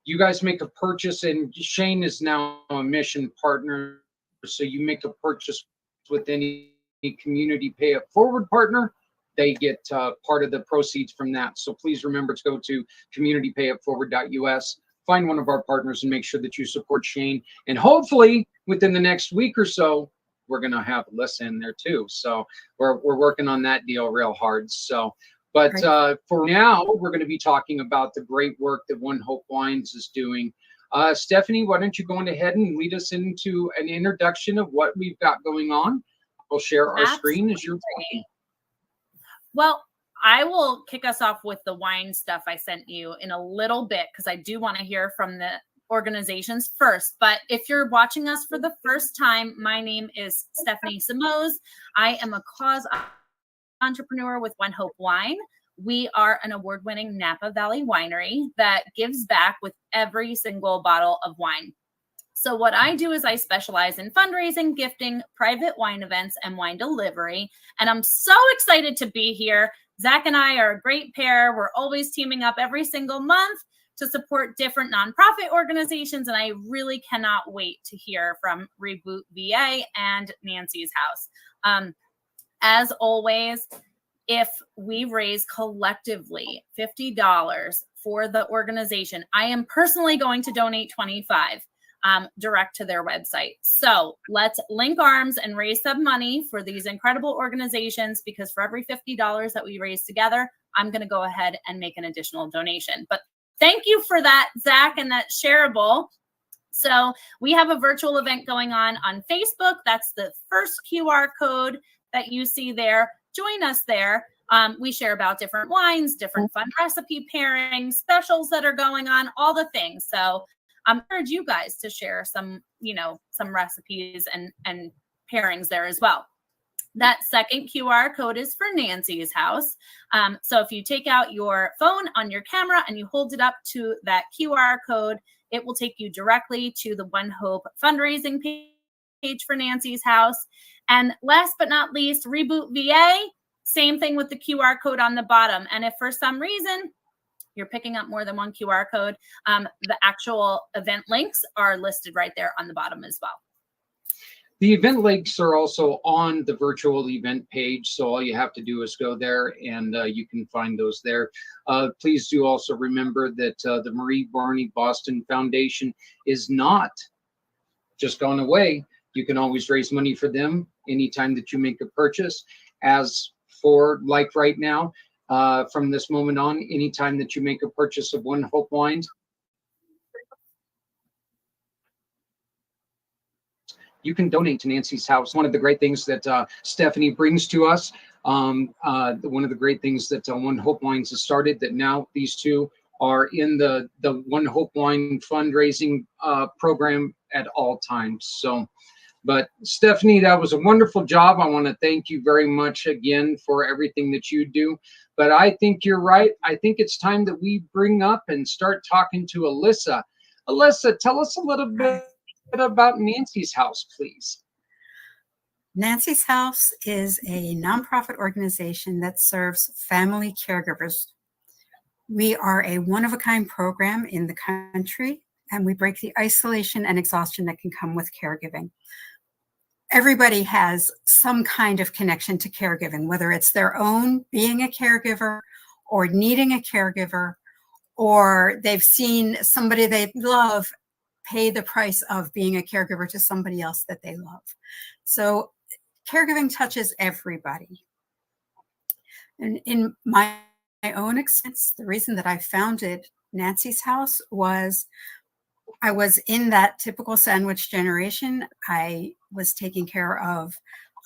you guys make a purchase, and Shane is now a mission partner. So you make a purchase with any community pay it forward partner, they get part of the proceeds from that. So please remember to go to communitypayitforward.us, find one of our partners, and make sure that you support Shane. And hopefully within the next week or so, we're going to have Alyssa in there too. So we're working on that deal real hard. So, but for now, we're going to be talking about the great work that One Hope Wines is doing. Stephanie, why don't you go ahead and lead us into an introduction of what we've got going on? We'll share our screen as you're ready. Well, I will kick us off with the wine stuff I sent you in a little bit, because I do want to hear from the organizations first. But if you're watching us for the first time, my name is Stephanie Simoes. I am a cause entrepreneur with One Hope Wine. We are an award-winning Napa Valley winery that gives back with every single bottle of wine. So what I do is I specialize in fundraising, gifting, private wine events, and wine delivery. And I'm so excited to be here. Zach and I are a great pair. We're always teaming up every single month to support different nonprofit organizations. And I really cannot wait to hear from Reboot VA and Nancy's House. As always, if we raise collectively $50 for the organization, I am personally going to donate $25 direct to their website. So let's link arms and raise some money for these incredible organizations, because for every $50 that we raise together, I'm going to go ahead and make an additional donation. But thank you for that, Zach, and that shareable. So we have a virtual event going on Facebook. That's the first QR code that you see there. Join us there. We share about different wines, different fun recipe pairings, specials that are going on, all the things. So I encourage you guys to share some recipes and pairings there as well. That second QR code is for Nancy's House. So if you take out your phone on your camera and you hold it up to that QR code, it will take you directly to the One Hope fundraising page for Nancy's House. And last but not least, Reboot VA, same thing with the QR code on the bottom. And if for some reason you're picking up more than one QR code, the actual event links are listed right there on the bottom as well. The event links are also on the virtual event page, so all you have to do is go there and you can find those there. Please do also remember that the Marie Barney Boston Foundation is not just gone away. You can always raise money for them anytime that you make a purchase. As for like right now, from this moment on, anytime that you make a purchase of One Hope Wines, you can donate to Nancy's House. One of the great things that Stephanie brings to us, one of the great things that One Hope Wines has started, that now these two are in the One Hope Wine fundraising program at all times. So, but Stephanie, that was a wonderful job. I want to thank you very much again for everything that you do. But I think you're right. I think it's time that we bring up and start talking to Alyssa. Alyssa, tell us a little bit about Nancy's House, please. Nancy's House is a nonprofit organization that serves family caregivers. We are a one-of-a-kind program in the country, and we break the isolation and exhaustion that can come with caregiving. Everybody has some kind of connection to caregiving, whether it's their own being a caregiver or needing a caregiver, or they've seen somebody they love pay the price of being a caregiver to somebody else that they love. So caregiving touches everybody. And in my own experience, the reason that I founded Nancy's House was I was in that typical sandwich generation. I was taking care of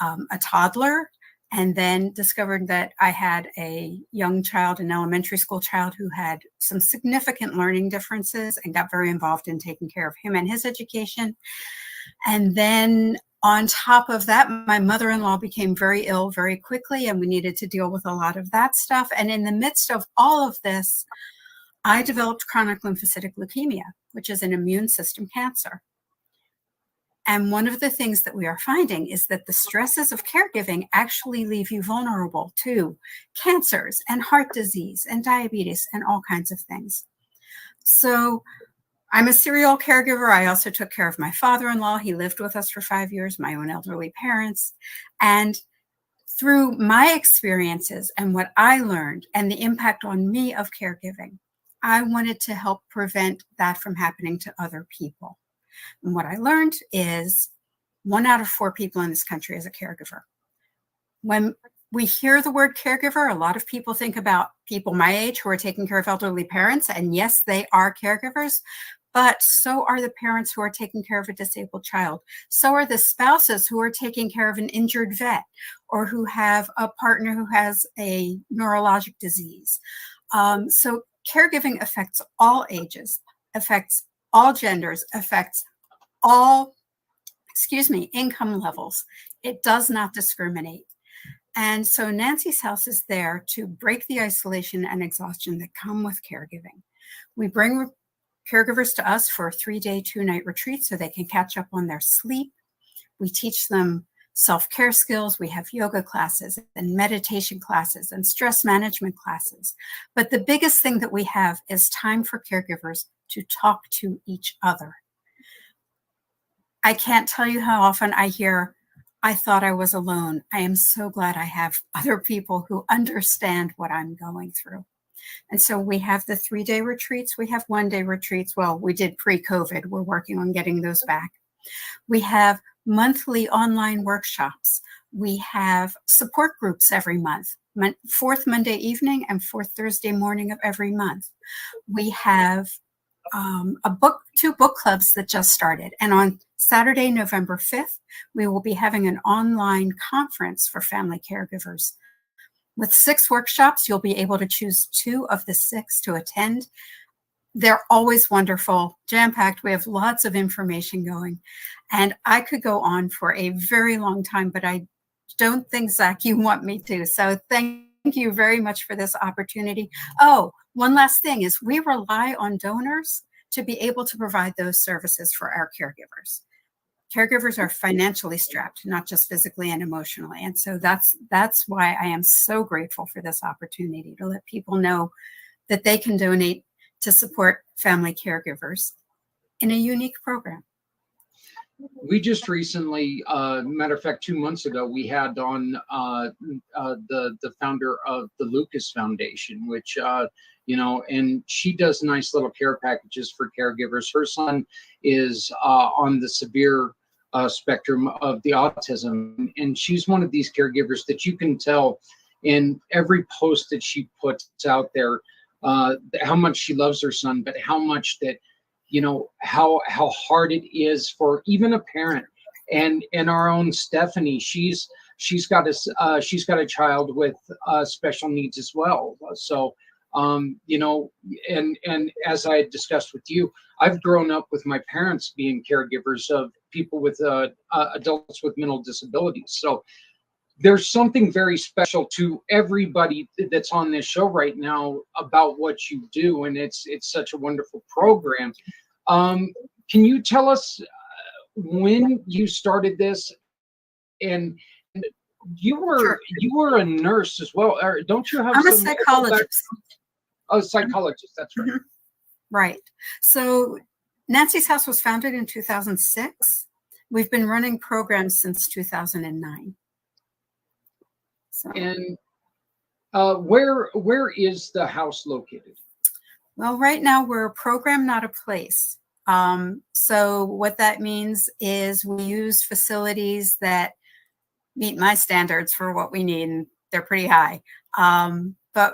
a toddler, and then discovered that I had a young child, an elementary school child, who had some significant learning differences, and got very involved in taking care of him and his education. And then on top of that, my mother-in-law became very ill very quickly, and we needed to deal with a lot of that stuff. And in the midst of all of this, I developed chronic lymphocytic leukemia, which is an immune system cancer. And one of the things that we are finding is that the stresses of caregiving actually leave you vulnerable to cancers and heart disease and diabetes and all kinds of things. So I'm a serial caregiver. I also took care of my father-in-law. He lived with us for 5 years, my own elderly parents. And through my experiences and what I learned and the impact on me of caregiving, I wanted to help prevent that from happening to other people. And what I learned is 1 out of 4 people in this country is a caregiver. When we hear the word caregiver, a lot of people think about people my age who are taking care of elderly parents. And yes, they are caregivers, but so are the parents who are taking care of a disabled child. So are the spouses who are taking care of an injured vet or who have a partner who has a neurologic disease. So caregiving affects all ages, affects all genders, affects all, income levels. It does not discriminate. And so Nancy's House is there to break the isolation and exhaustion that come with caregiving. We bring caregivers to us for a 3-day, 2-night retreat so they can catch up on their sleep. We teach them self-care skills. We have yoga classes and meditation classes and stress management classes. But the biggest thing that we have is time for caregivers to talk to each other. I can't tell you how often I hear, I thought I was alone. I am so glad I have other people who understand what I'm going through. And so we have the 3-day retreats. We have 1-day retreats. Well, we did pre-COVID. We're working on getting those back. We have monthly online workshops. We have support groups every month, 4th Monday evening and 4th Thursday morning of every month. We have 2 book clubs that just started. And on Saturday, November 5th, we will be having an online conference for family caregivers. With 6 workshops, you'll be able to choose 2 of the 6 to attend. They're always wonderful, jam-packed. We have lots of information going. And I could go on for a very long time, but I don't think, Zach, you want me to. So thank you very much for this opportunity. Oh, one last thing is we rely on donors to be able to provide those services for our caregivers. Caregivers are financially strapped, not just physically and emotionally. And so that's why I am so grateful for this opportunity to let people know that they can donate to support family caregivers in a unique program. We just recently, matter of fact, 2 months ago, we had on the founder of the Lucas Foundation, which and she does nice little care packages for caregivers. Her son is on the severe spectrum of the autism, and she's one of these caregivers that you can tell in every post that she puts out there how much she loves her son, but how much that how hard it is for even a parent. And our own Stephanie, she's got a child with special needs as well. So and as I had discussed with you, I've grown up with my parents being caregivers of people with adults with mental disabilities. So there's something very special to everybody that's on this show right now about what you do, and it's such a wonderful program. Can you tell us when you started this? And you were a nurse as well, or don't you have? I'm a psychologist. Oh, psychologist. That's right. Mm-hmm. Right. So Nancy's House was founded in 2006. We've been running programs since 2009. So. And where is the house located? Well, right now we're a program, not a place. So what that means is we use facilities that meet my standards for what we need, and they're pretty high. But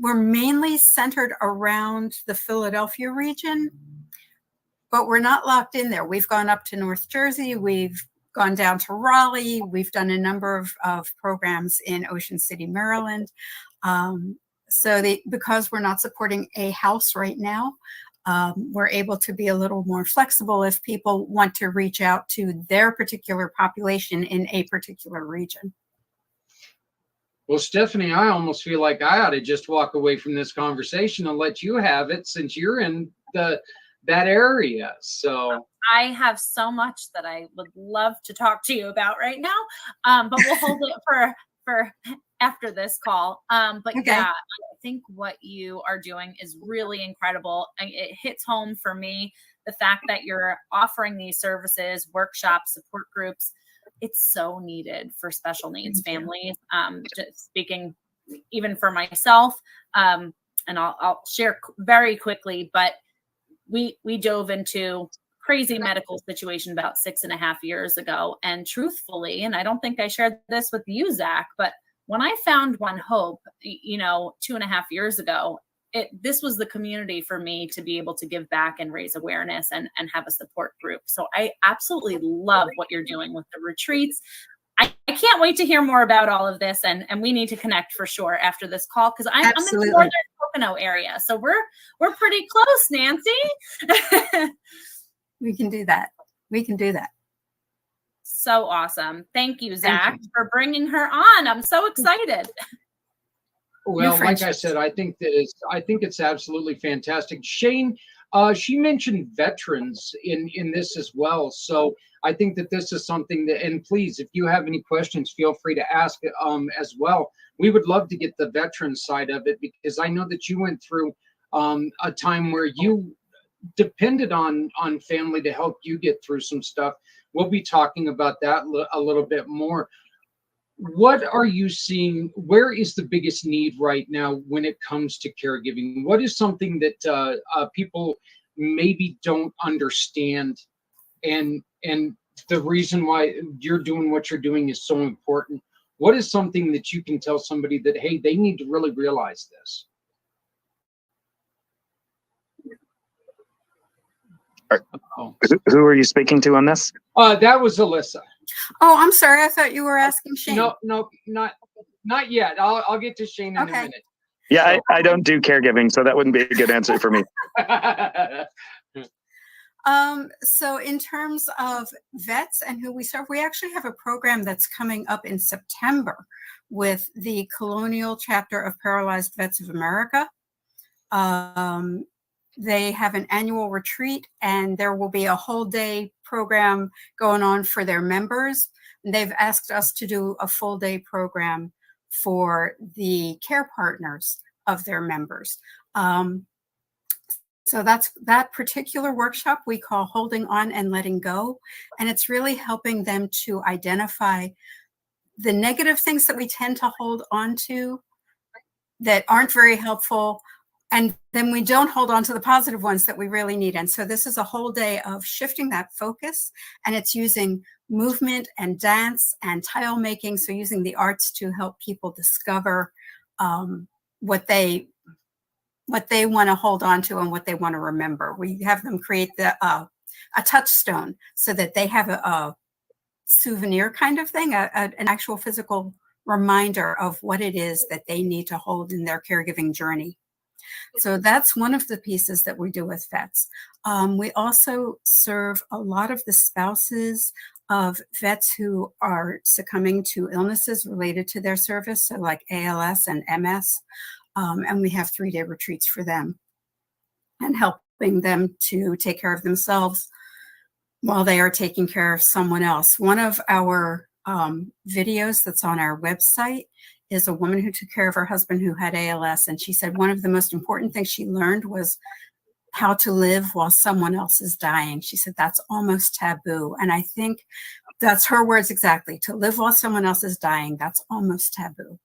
we're mainly centered around the Philadelphia region, but we're not locked in there. We've gone up to North Jersey. We've gone down to Raleigh. We've done a number of programs in Ocean City, Maryland. Because we're not supporting a house right now, we're able to be a little more flexible if people want to reach out to their particular population in a particular region. Well, Stephanie, I almost feel like I ought to just walk away from this conversation and let you have it since you're in that area. So I have so much that I would love to talk to you about right now, but we'll hold it for after this call. But okay. Yeah, I think what you are doing is really incredible. It hits home for me, the fact that you're offering these services, workshops, support groups. It's so needed for special needs families. Just speaking even for myself, and I'll share very quickly, but we dove into crazy medical situation about 6.5 years ago. And truthfully, and I don't think I shared this with you, Zach, but when I found One Hope, 2.5 years ago, this was the community for me to be able to give back and raise awareness and have a support group. So I absolutely love what you're doing with the retreats. I can't wait to hear more about all of this, and we need to connect for sure after this call, because I'm in the northern Pocono area, so we're pretty close, Nancy. We can do that. We can do that. So awesome. Thank you, Zach, for bringing her on. I'm so excited. Well, like I said, I think it's absolutely fantastic. Shane, she mentioned veterans in this as well. So I think that this is something that, and please, if you have any questions, feel free to ask as well. We would love to get the veteran side of it, because I know that you went through a time where you depended on family to help you get through some stuff. We'll be talking about that a little bit more. What are you seeing? Where is the biggest need right now when it comes to caregiving? What is something that people maybe don't understand, and the reason why you're doing what you're doing is so important? What is something that you can tell somebody that, hey, they need to really realize this? Who are you speaking to on this? That was Alyssa. Oh, I'm sorry. I thought you were asking Shane. No, not yet. I'll get to Shane in a minute. Yeah, so. I don't do caregiving, so that wouldn't be a good answer for me. So in terms of vets and who we serve, we actually have a program that's coming up in September with the Colonial Chapter of Paralyzed Vets of America. They have an annual retreat, and there will be a whole day program going on for their members. They've asked us to do a full day program for the care partners of their members. So that's that particular workshop we call Holding On and Letting Go. And it's really helping them to identify the negative things that we tend to hold on to that aren't very helpful. And then we don't hold on to the positive ones that we really need. And so this is a whole day of shifting that focus. And it's using movement and dance and tile making. So using the arts to help people discover what they want to hold on to and what they want to remember. We have them create a touchstone so that they have a souvenir kind of thing, an actual physical reminder of what it is that they need to hold in their caregiving journey. So that's one of the pieces that we do with vets. We also serve a lot of the spouses of vets who are succumbing to illnesses related to their service, so like ALS and MS. And we have 3-day retreats for them and helping them to take care of themselves while they are taking care of someone else. One of our videos that's on our website is a woman who took care of her husband who had ALS. And she said one of the most important things she learned was how to live while someone else is dying. She said that's almost taboo. And I think that's her words exactly. To live while someone else is dying, that's almost taboo.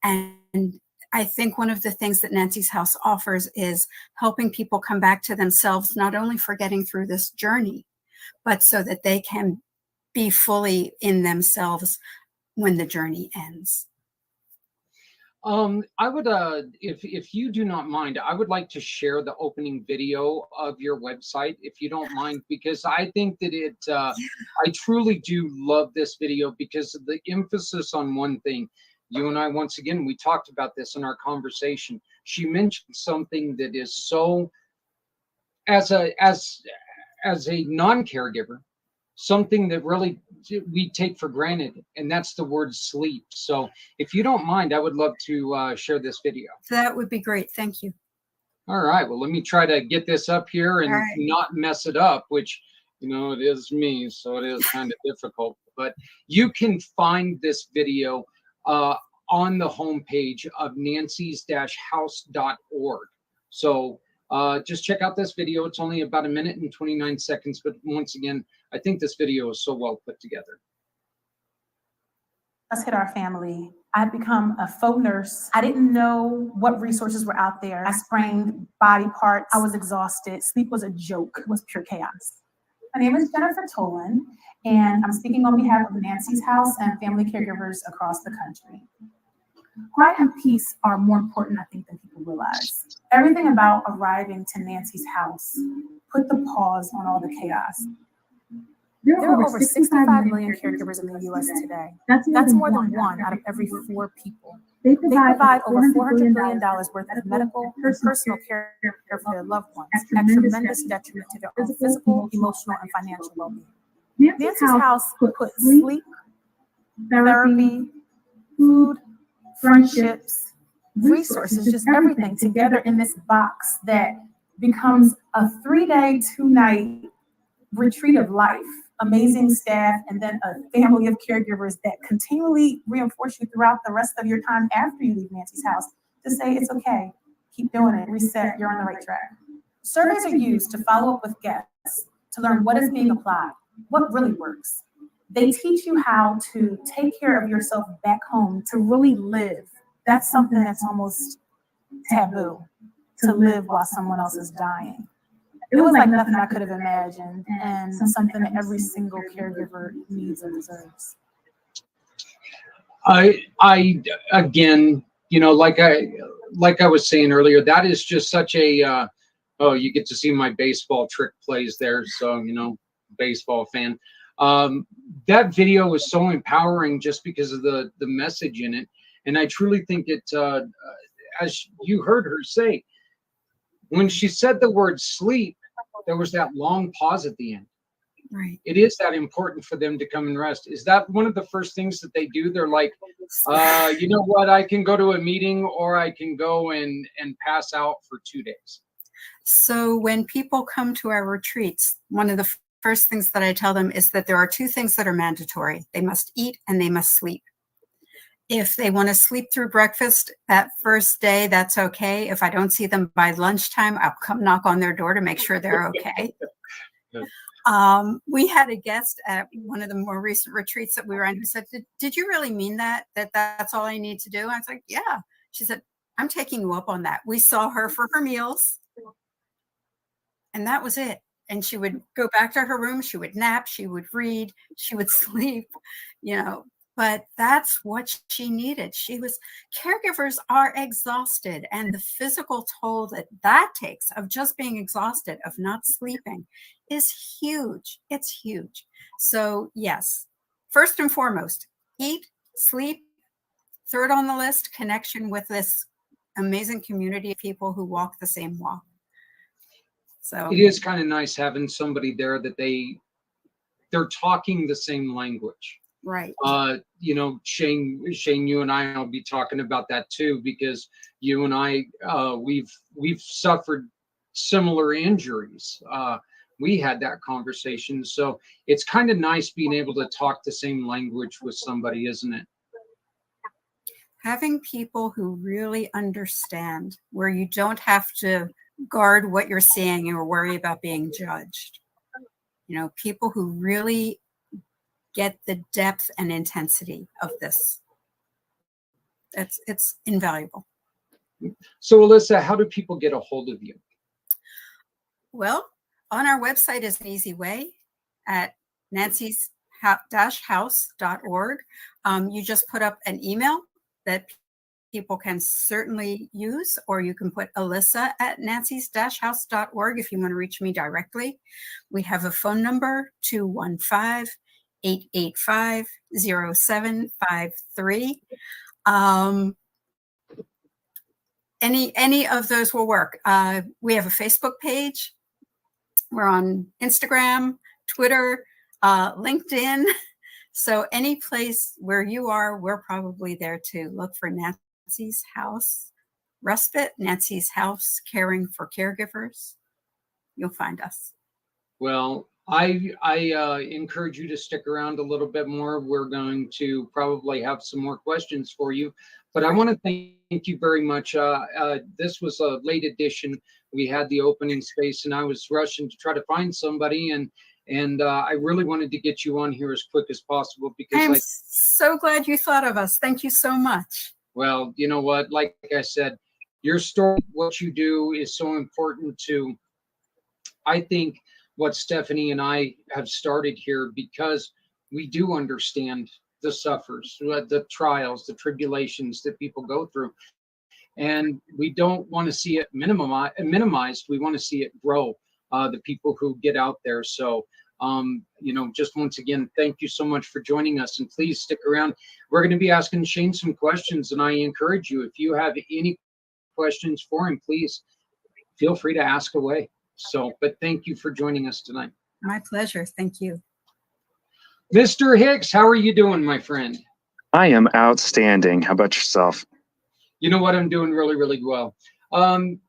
And I think one of the things that Nancy's House offers is helping people come back to themselves, not only for getting through this journey, but so that they can be fully in themselves when the journey ends. I would, if you do not mind, I would like to share the opening video of your website, if you don't mind, because I think that I truly do love this video because of the emphasis on one thing. You and I, once again, we talked about this in our conversation. She mentioned something that is so, as a non-caregiver, something that really we take for granted, and that's the word sleep. So if you don't mind, I would love to share this video. That would be great. Thank you. All right. Well, let me try to get this up here and not mess it up, which, it is me, so it is kind of difficult. But you can find this video on the homepage of nancys-house.org. So just check out this video. It's only about 1 minute and 29 seconds. But once again, I think this video is so well put together. Let's hit our family. I'd become a faux nurse. I didn't know what resources were out there. I sprained body parts. I was exhausted. Sleep was a joke. It was pure chaos. My name is Jennifer Tolan, and I'm speaking on behalf of Nancy's House and family caregivers across the country. Quiet and peace are more important, I think, than people realize. Everything about arriving to Nancy's house put the pause on all the chaos. There are over 65 million caregivers in the U.S. today. That's more than 1 out of every 4 people. They provide over $400 billion worth of medical and personal care for their loved ones at tremendous detriment to their own physical, emotional, and financial well-being. Nancy's House puts sleep, therapy, food, friendships, resources, just everything together in this box that becomes a 3-day, 2-night retreat of life. Amazing staff, and then a family of caregivers that continually reinforce you throughout the rest of your time after you leave Nancy's house to say it's okay, keep doing it, reset, you're on the right track. Surveys are used to follow up with guests to learn what is being applied, what really works. They teach you how to take care of yourself back home, to really live. That's something that's almost taboo, to live while someone else is dying. It was like nothing I could have imagined, and something that every single caregiver needs or deserves. I again, you know, like I was saying earlier, that is just such a oh, you get to see my baseball trick plays there, so you know, baseball fan. That video was so empowering just because of the message in it, and I truly think it, as you heard her say, when she said the word sleep, there was that long pause at the end. Right. It is that important for them to come and rest. Is that one of the first things that they do? They're like, you know what, I can go to a meeting or I can go and pass out for 2 days. So when people come to our retreats, one of the first things that I tell them is that there are 2 things that are mandatory. They must eat and they must sleep. If they want to sleep through breakfast that first day, that's okay. If I don't see them by lunchtime, I'll come knock on their door to make sure they're okay. We had a guest at one of the more recent retreats that we were on who said, did you really mean that's all I need to do? I was like, yeah. She said, I'm taking you up on that. We saw her for her meals and that was it. And she would go back to her room. She would nap. She would read. She would sleep, you know. But that's what she needed. Caregivers are exhausted, and the physical toll that takes of just being exhausted, of not sleeping, is huge. It's huge. So yes, first and foremost, eat, sleep. Third on the list, connection with this amazing community of people who walk the same walk. So it is kind of nice having somebody there that they're talking the same language. Right. You know, Shane, you and I will be talking about that too, because you and I, we've suffered similar injuries. We had that conversation. So it's kind of nice being able to talk the same language with somebody, isn't it? Having people who really understand, where you don't have to guard what you're seeing or worry about being judged. You know, people who really get the depth and intensity of this. It's invaluable. So Alyssa, how do people get a hold of you? Well, on our website is an easy way at nancys-house.org. You just put up an email that people can certainly use, or you can put Alyssa at nancys-house.org if you want to reach me directly. We have a phone number, 215-885-0753. Any of those will work. We have a Facebook page. We're on Instagram, Twitter, LinkedIn. So any place where you are, we're probably there too. Look for Nancy's House Respite, Nancy's House Caring for Caregivers. You'll find us. Well, I encourage you to stick around a little bit more. We're going to probably have some more questions for you, but I want to thank you very much. This was a late edition. We had the opening space and I was rushing to try to find somebody, and I really wanted to get you on here as quick as possible because I'm so glad you thought of us. Thank you so much. Well, you know what, like I said, your story, what you do is so important to, I think, what Stephanie and I have started here, because we do understand the suffers, the trials, the tribulations that people go through. And we don't want to see it minimized. We want to see it grow, the people who get out there. So, just once again, thank you so much for joining us, and please stick around. We're going to be asking Shane some questions, and I encourage you, if you have any questions for him, please feel free to ask away. So, but thank you for joining us tonight. My pleasure. Thank you. Mr. Hicks, how are you doing, my friend? I am outstanding. How about yourself? You know what? I'm doing really, really well.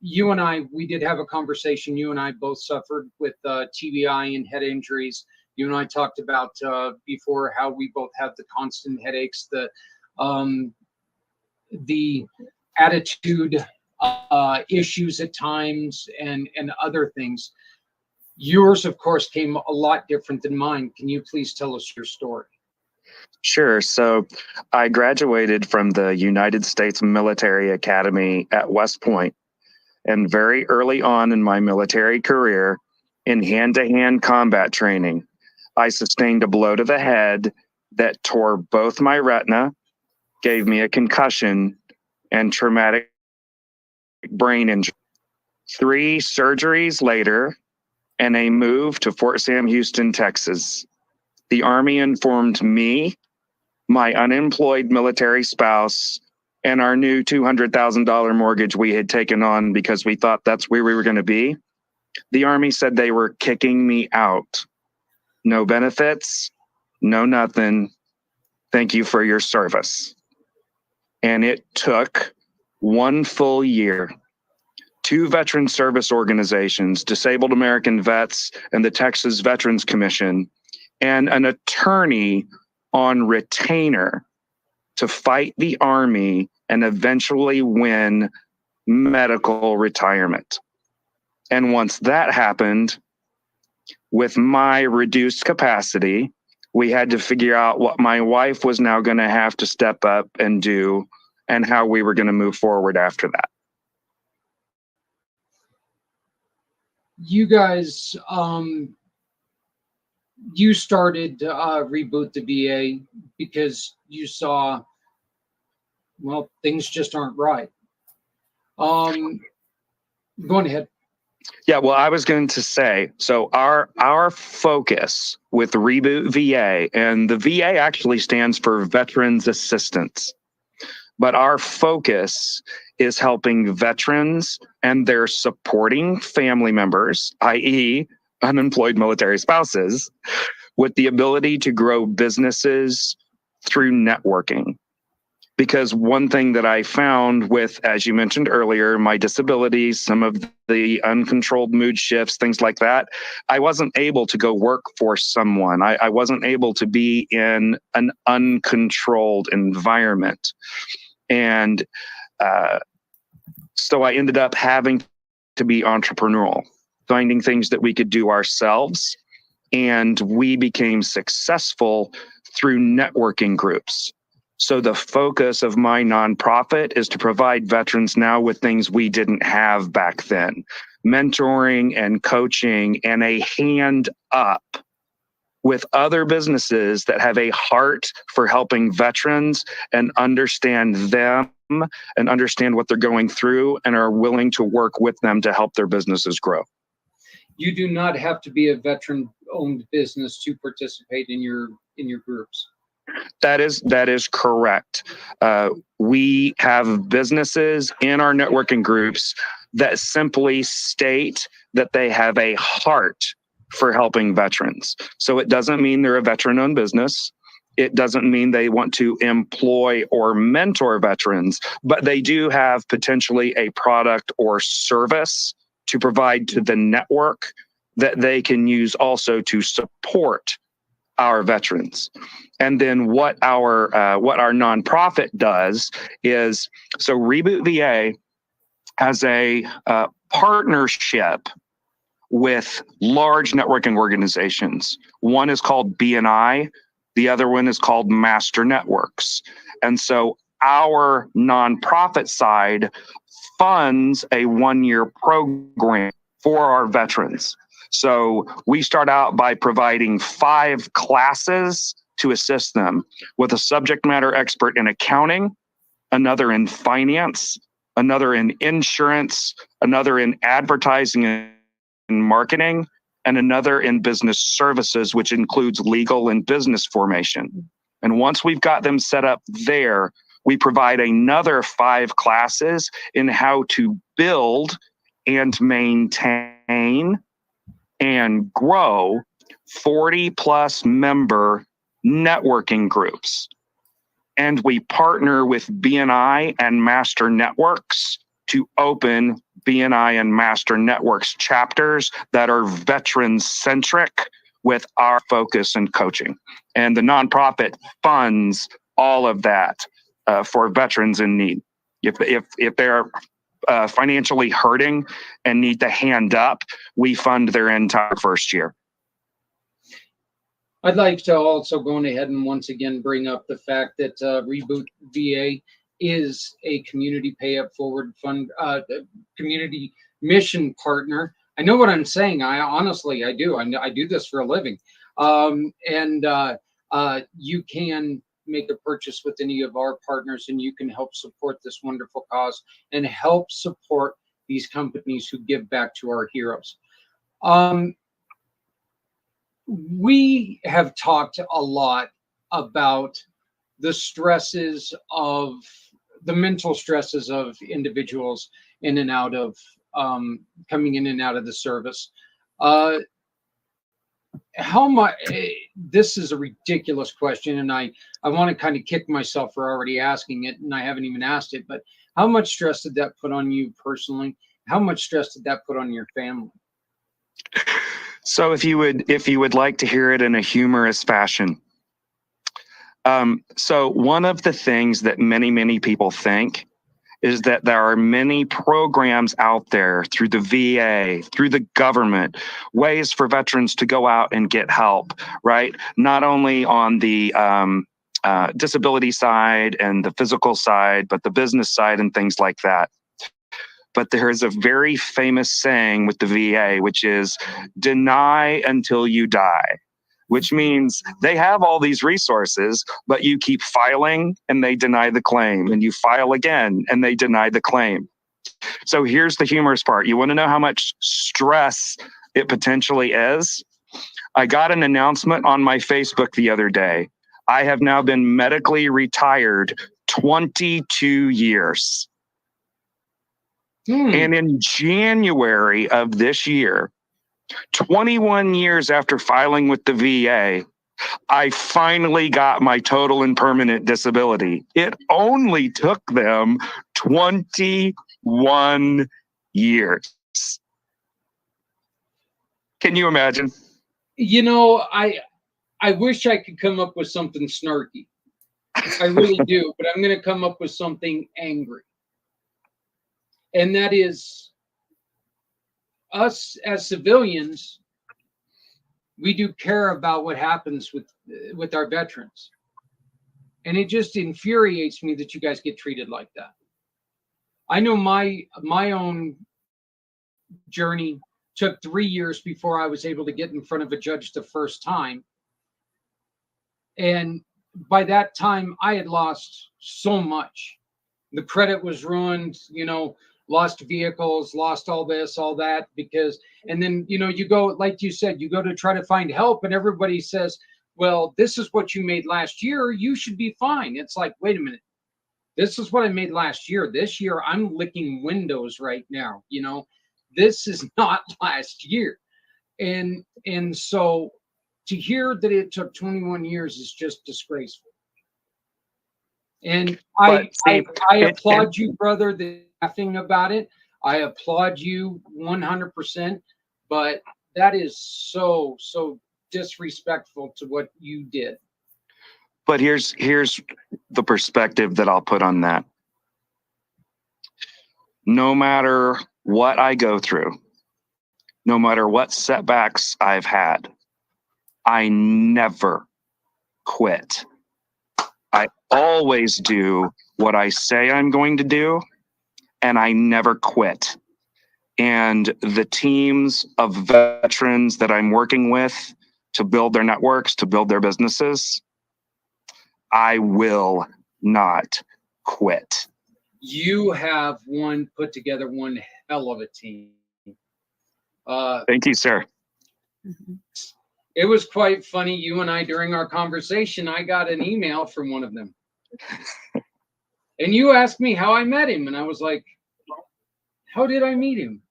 You and I, we did have a conversation. You and I both suffered with TBI and head injuries. You and I talked about before how we both have the constant headaches, the attitude issues at times, and other things. Yours, of course, came a lot different than mine. Can you please tell us your story? Sure. So I graduated from the United States Military Academy at West Point, and very early on in my military career, in hand-to-hand combat training, I sustained a blow to the head that tore both my retina, gave me a concussion, and traumatic brain injury. 3 surgeries later, and a move to Fort Sam Houston, Texas, the Army informed me, my unemployed military spouse, and our new $200,000 mortgage we had taken on because we thought that's where we were going to be. The Army said they were kicking me out. No benefits, no nothing. Thank you for your service. And it took 1 full year. 2 veteran service organizations, Disabled American Vets and the Texas Veterans Commission, and an attorney on retainer to fight the Army and eventually win medical retirement. And once that happened, with my reduced capacity, we had to figure out what my wife was now going to have to step up and do, and how we were going to move forward after that. You guys, you started Reboot the VA because you saw, well, things just aren't right. Go ahead. Yeah, well, I was going to say, so our focus with Reboot VA, and the VA actually stands for Veterans Assistance, but our focus is helping veterans and their supporting family members, i.e., unemployed military spouses, with the ability to grow businesses through networking. Because one thing that I found with, as you mentioned earlier, my disabilities, some of the uncontrolled mood shifts, things like that, I wasn't able to go work for someone. I wasn't able to be in an uncontrolled environment. And so I ended up having to be entrepreneurial, finding things that we could do ourselves. And we became successful through networking groups. So the focus of my nonprofit is to provide veterans now with things we didn't have back then: mentoring and coaching, and a hand up with other businesses that have a heart for helping veterans and understand them and understand what they're going through and are willing to work with them to help their businesses grow. You do not have to be a veteran-owned business to participate in your groups. That is correct. We have businesses in our networking groups that simply state that they have a heart for helping veterans. So it doesn't mean they're a veteran-owned business. It doesn't mean they want to employ or mentor veterans, but they do have potentially a product or service to provide to the network that they can use also to support our veterans. And then what our nonprofit does is, so Reboot VA has a partnership with large networking organizations. One is called BNI, the other one is called Master Networks. And so our nonprofit side funds a 1-year program for our veterans. So we start out by providing 5 classes to assist them with a subject matter expert in accounting, another in finance, another in insurance, another in advertising and marketing, and another in business services, which includes legal and business formation. And once we've got them set up there, we provide another 5 classes in how to build and maintain and grow 40 plus member networking groups. And we partner with BNI and Master Networks to open BNI and Master Networks chapters that are veteran-centric with our focus and coaching. And the nonprofit funds all of that for veterans in need. If they're financially hurting and need to hand up, we fund their entire first year. I'd like to also go ahead and once again bring up the fact that Reboot VA is a community pay up forward fund, community mission partner. I know what I'm saying. I honestly, I do. I do this for a living. You can make a purchase with any of our partners and you can help support this wonderful cause and help support these companies who give back to our heroes. We have talked a lot about the stresses of the mental stresses of individuals in and out of coming in and out of the service. How much, this is a ridiculous question, and I want to kind of kick myself for already asking it, and I haven't even asked it, but how much stress did that put on you personally? How much stress did that put on your family? So if you would like to hear it in a humorous fashion. So one of the things that many people think is that there are many programs out there through the VA, through the government, ways for veterans to go out and get help, right? Not only on the disability side and the physical side, but the business side and things like that. But there is a very famous saying with the VA, which is deny until you die, which means they have all these resources, but you keep filing and they deny the claim, and you file again and they deny the claim. So here's the humorous part. You want to know how much stress it potentially is? I got an announcement on my Facebook the other day. I have now been medically retired 22 years. And in January of this year, 21 years after filing with the VA, I finally got my total and permanent disability. It only took them 21 years. Can you imagine? You know, I wish I could come up with something snarky. I really do, but I'm going to come up with something angry. And that is, us as civilians, we do care about what happens with our veterans. And it just infuriates me that you guys get treated like that. I know my own journey took 3 years before I was able to get in front of a judge the first time. And by that time, I had lost so much. The credit was ruined, you know, lost vehicles, lost all this, all that, because, and then, you know, you go, like you said, you go to try to find help and everybody says, well, this is what you made last year, you should be fine. It's like, wait a minute, this is what I made last year. This year I'm licking windows right now, you know, this is not last year. And so to hear that it took 21 years is just disgraceful. And I applaud you, brother, the laughing about it. I applaud you 100%, but that is so disrespectful to what you did. But here's the perspective that I'll put on that. No matter what I go through, no matter what setbacks I've had, I never quit. I always do what I say I'm going to do, and I never quit. and the teams of veterans that I'm working with to build their networks, to build their businesses, I will not quit. You have put together one hell of a team. Thank you, sir. It was quite funny. You and I, during our conversation, I got an email from one of them. And you asked me how I met him. And I was like, how did I meet him?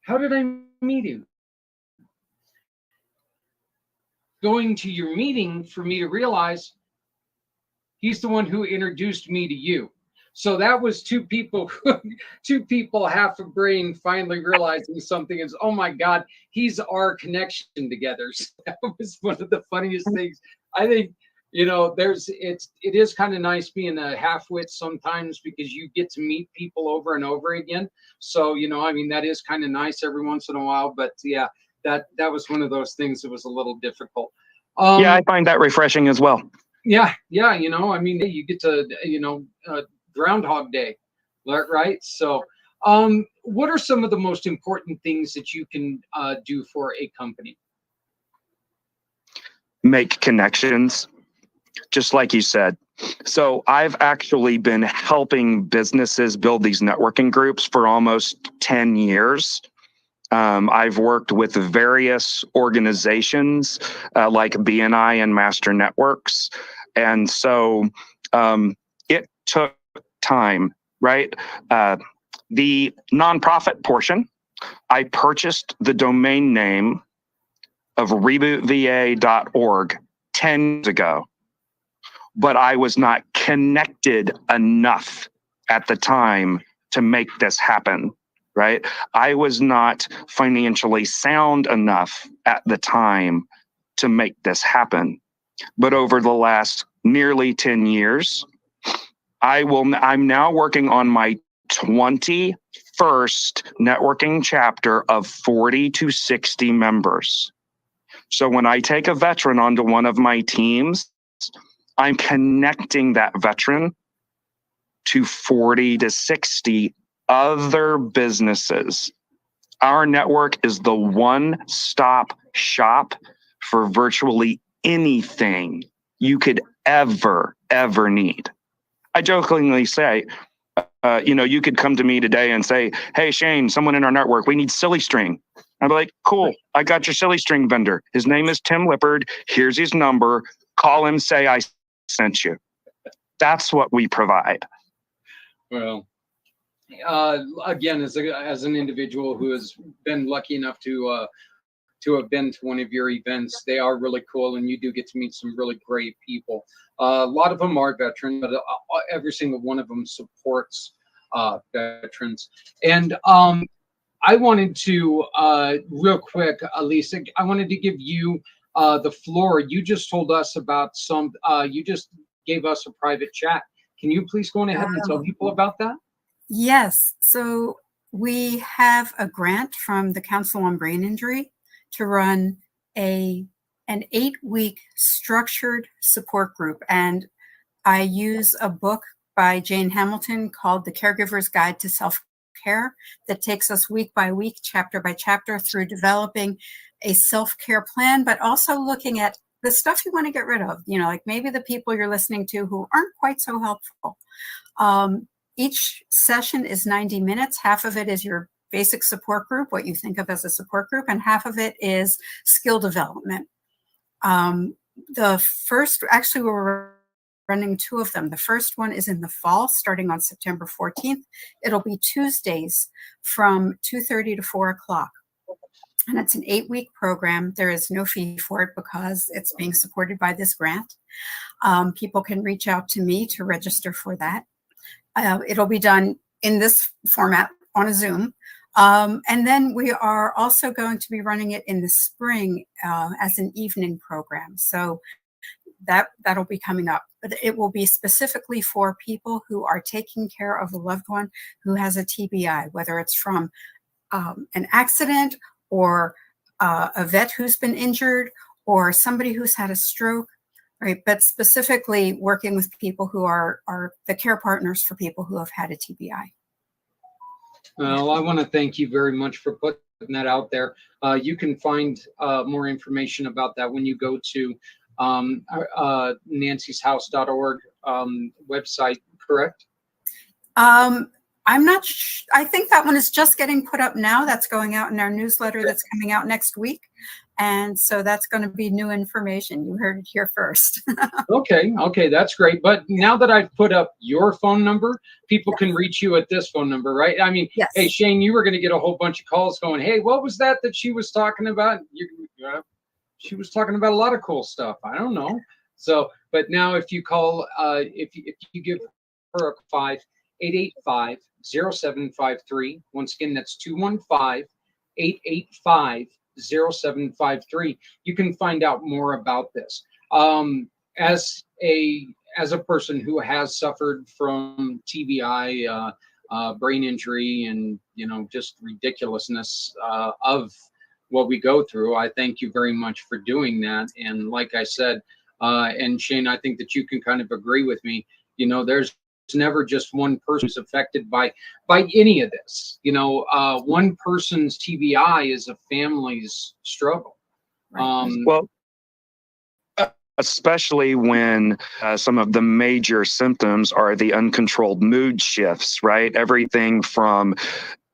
How did I meet him? Going to your meeting for me to realize he's the one who introduced me to you. So that was two people, half a brain finally realizing something is, oh my God, he's our connection together. So that was one of the funniest things. I think, it is kind of nice being a half-wit sometimes because you get to meet people over and over again. So, that is kind of nice every once in a while, but yeah, that was one of those things that was a little difficult. Yeah, I find that refreshing as well. Yeah, you get to, Groundhog Day, right? So, what are some of the most important things that you can do for a company? Make connections, just like you said. So I've actually been helping businesses build these networking groups for almost 10 years. I've worked with various organizations like BNI and Master Networks. And so it took time, right? The nonprofit portion, I purchased the domain name of rebootva.org 10 years ago, but I was not connected enough at the time to make this happen, right? I was not financially sound enough at the time to make this happen. But over the last nearly 10 years, I'm now working on my 21st networking chapter of 40 to 60 members. So when I take a veteran onto one of my teams, I'm connecting that veteran to 40 to 60 other businesses. Our network is the one-stop shop for virtually anything you could ever need. I jokingly say, you could come to me today and say, hey, Shane, someone in our network, we need silly string. I'd be like, cool, I got your silly string vendor. His name is Tim Lippard. Here's his number. Call him, say I sent you. That's what we provide. Well, again, as an individual who has been lucky enough to have been to one of your events, they are really cool, and you do get to meet some really great people. A lot of them are veterans, but every single one of them supports veterans. And I wanted to, real quick, Lisa, I wanted to give you the floor. You just told us about you just gave us a private chat. Can you please go on ahead and tell people about that? Yes. So we have a grant from the Council on Brain Injury to run an 8-week structured support group. And I use a book by Jane Hamilton called The Caregiver's Guide to Self-Care that takes us week by week, chapter by chapter through developing a self-care plan, but also looking at the stuff you want to get rid of, like maybe the people you're listening to who aren't quite so helpful. Each session is 90 minutes. Half of it is your basic support group, what you think of as a support group, and half of it is skill development. We're running 2 of them. The first one is in the fall, starting on September 14th. It'll be Tuesdays from 2:30 to 4 o'clock. And it's an 8-week program. There is no fee for it because it's being supported by this grant. People can reach out to me to register for that. It'll be done in this format on a Zoom. And then we are also going to be running it in the spring as an evening program. So that'll be coming up. But it will be specifically for people who are taking care of a loved one who has a TBI, whether it's from an accident or a vet who's been injured or somebody who's had a stroke, right? But specifically working with people who are the care partners for people who have had a TBI. Well, I want to thank you very much for putting that out there. You can find more information about that when you go to nancyshouse.org website, correct? I'm not. I think that one is just getting put up now. That's going out in our newsletter that's coming out next week, and so that's going to be new information. You heard it here first. Okay, that's great. But now that I've put up your phone number, people can reach you at this phone number, right? I mean, Yes. hey, Shane, you were going to get a whole bunch of calls going, hey, what was that she was talking about? She was talking about a lot of cool stuff. I don't know. So, but now if you call, if you give her a 5-885-0753, once again, that's 215-885-0753. You can find out more about this. As a person who has suffered from TBI, brain injury, and just ridiculousness of what we go through, I thank you very much for doing that. And like I said, and Shane, I think that you can kind of agree with me. There's never just one person who's affected by any of this. One person's TBI is a family's struggle. Well, especially when some of the major symptoms are the uncontrolled mood shifts, right? Everything from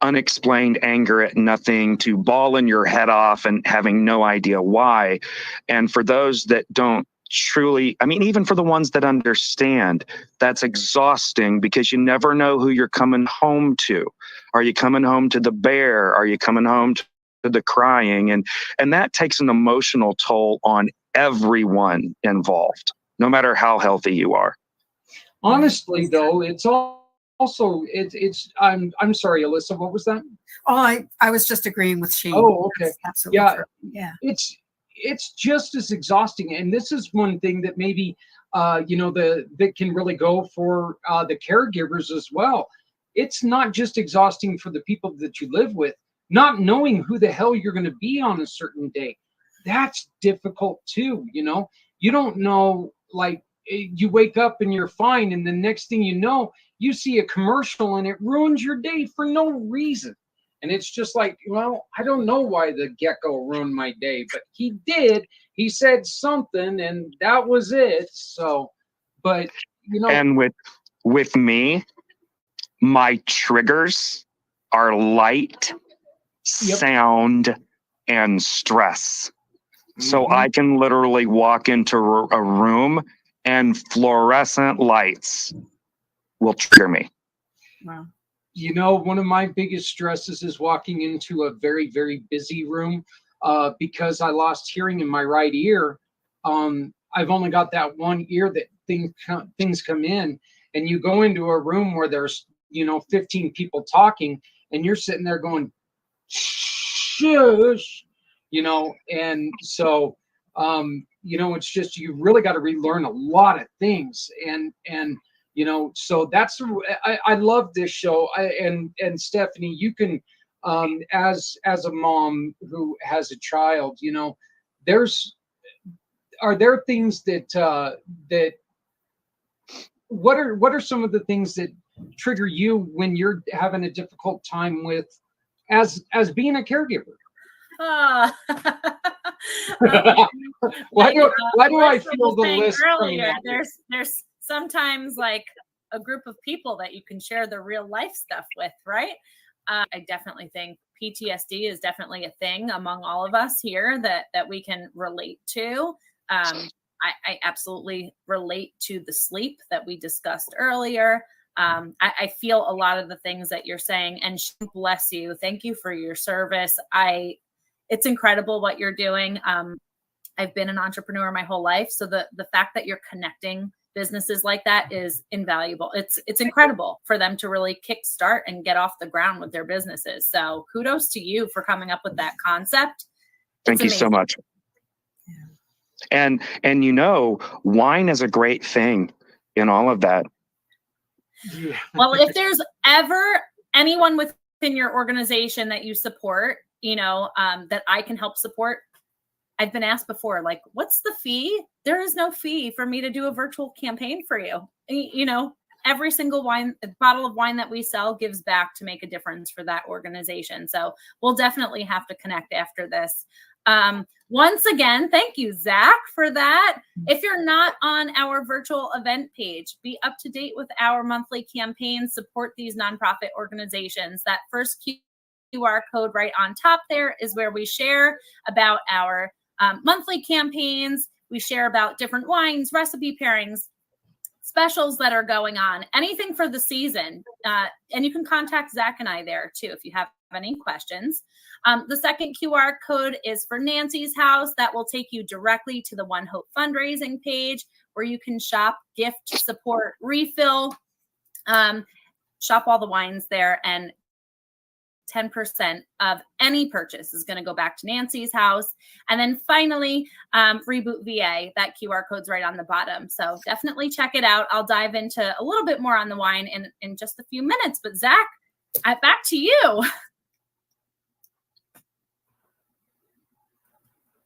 unexplained anger at nothing to bawling your head off and having no idea why. And for those that don't truly, I mean, even for the ones that understand, that's exhausting because you never know who you're coming home to. Are you coming home to the bear? Are you coming home to the crying? And that takes an emotional toll on everyone involved, no matter how healthy you are. Honestly, though, it's also it's I'm sorry, Alyssa, what was that? Oh, I was just agreeing with Shane. Oh, okay. That's absolutely Yeah. true. Yeah. It's just as exhausting. And this is one thing that maybe that can really go for the caregivers as well. It's not just exhausting for the people that you live with, not knowing who the hell you're going to be on a certain day. That's difficult too. You don't know, like, you wake up and you're fine, and the next thing you know, you see a commercial and it ruins your day for no reason. And it's just like, well, I don't know why the gecko ruined my day, but he did. He said something, and that was it. So, but And with me, my triggers are light, sound, and stress. So I can literally walk into a room and fluorescent lights will trigger me. Wow. One of my biggest stresses is walking into a very, very busy room because I lost hearing in my right ear. I've only got that one ear that things come in, and you go into a room where there's 15 people talking, and you're sitting there going, shush, and so it's just, you really got to relearn a lot of things, and so that's, I love this show. And Stephanie, you can, as a mom who has a child, are there things that what are some of the things that trigger you when you're having a difficult time with as being a caregiver? Why do I feel the list earlier? There's sometimes like a group of people that you can share the real life stuff with, right? I definitely think PTSD is definitely a thing among all of us here that we can relate to. I absolutely relate to the sleep that we discussed earlier. I feel a lot of the things that you're saying, and bless you. Thank you for your service. It's incredible what you're doing. I've been an entrepreneur my whole life. So the fact that you're connecting businesses like that is invaluable. It's incredible for them to really kickstart and get off the ground with their businesses. So kudos to you for coming up with that concept. Thank you so much. And wine is a great thing in all of that. Yeah. Well, if there's ever anyone within your organization that you support, that I can help support, I've been asked before, like, what's the fee? There is no fee for me to do a virtual campaign for you. every single bottle of wine that we sell gives back to make a difference for that organization. So we'll definitely have to connect after this. Once again, thank you, Zach, for that. If you're not on our virtual event page, be up to date with our monthly campaigns, support these nonprofit organizations. That first QR code right on top there is where we share about our monthly campaigns. We share about different wines, recipe pairings, specials that are going on, anything for the season. And you can contact Zach and I there too if you have any questions. The second QR code is for Nancy's House. That will take you directly to the One Hope fundraising page where you can shop, gift, support, refill, shop all the wines there, and 10% of any purchase is going to go back to Nancy's House. And then finally, Reboot VA, that QR code's right on the bottom. So definitely check it out. I'll dive into a little bit more on the wine in just a few minutes. But Zach, back to you.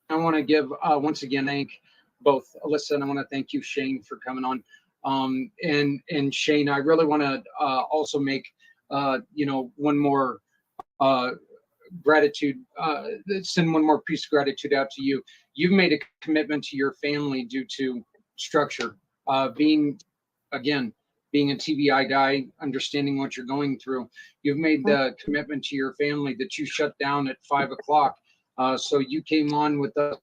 I want to give, once again, thank both Alyssa and I want to thank you, Shane, for coming on. And Shane, I really want to also make, one more gratitude, send one more piece of gratitude out to you. You've made a commitment to your family due to structure, being a TBI guy, understanding what you're going through. You've made the commitment to your family that you shut down at 5 o'clock. So you came on with us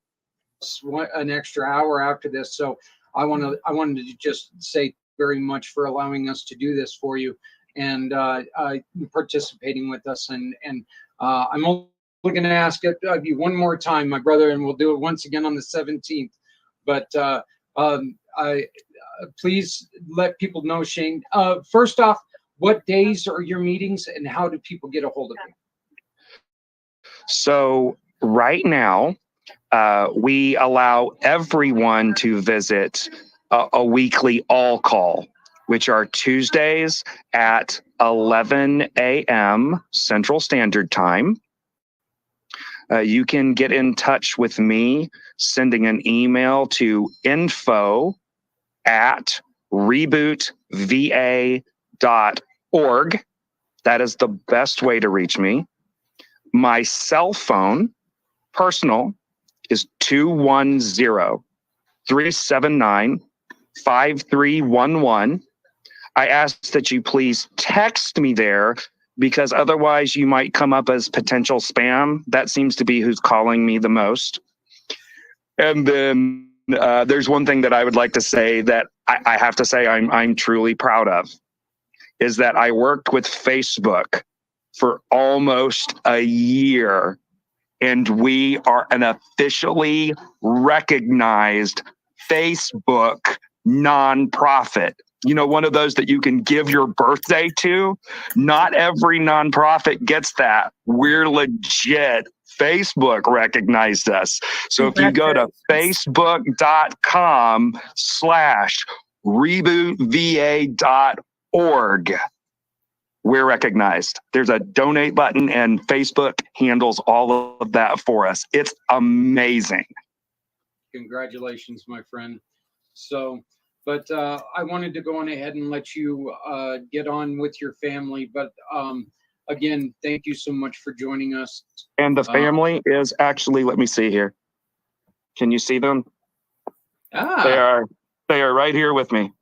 an extra hour after this. So I wanted to just say very much for allowing us to do this for you and participating with us. And I'm only going to ask of you one more time, my brother, and we'll do it once again on the 17th. But please let people know, Shane. First off, what days are your meetings and how do people get a hold of you? So right now, we allow everyone to visit a weekly all call, which are Tuesdays at 11 a.m. Central Standard Time. You can get in touch with me sending an email to info@rebootva.org. That is the best way to reach me. My cell phone, personal, is 210-379-5311. I ask that you please text me there because otherwise you might come up as potential spam. That seems to be who's calling me the most. And then there's one thing that I would like to say that I have to say I'm truly proud of, is that I worked with Facebook for almost a year, and we are an officially recognized Facebook nonprofit. You know, one of those that you can give your birthday to. Not every nonprofit gets that. We're legit. Facebook recognized us. So if you go to facebook.com/rebootva.org, we're recognized. There's a donate button and Facebook handles all of that for us. It's amazing. Congratulations, my friend. So, but I wanted to go on ahead and let you get on with your family. But again, thank you so much for joining us. And the family is actually, let me see here. Can you see them? They are right here with me.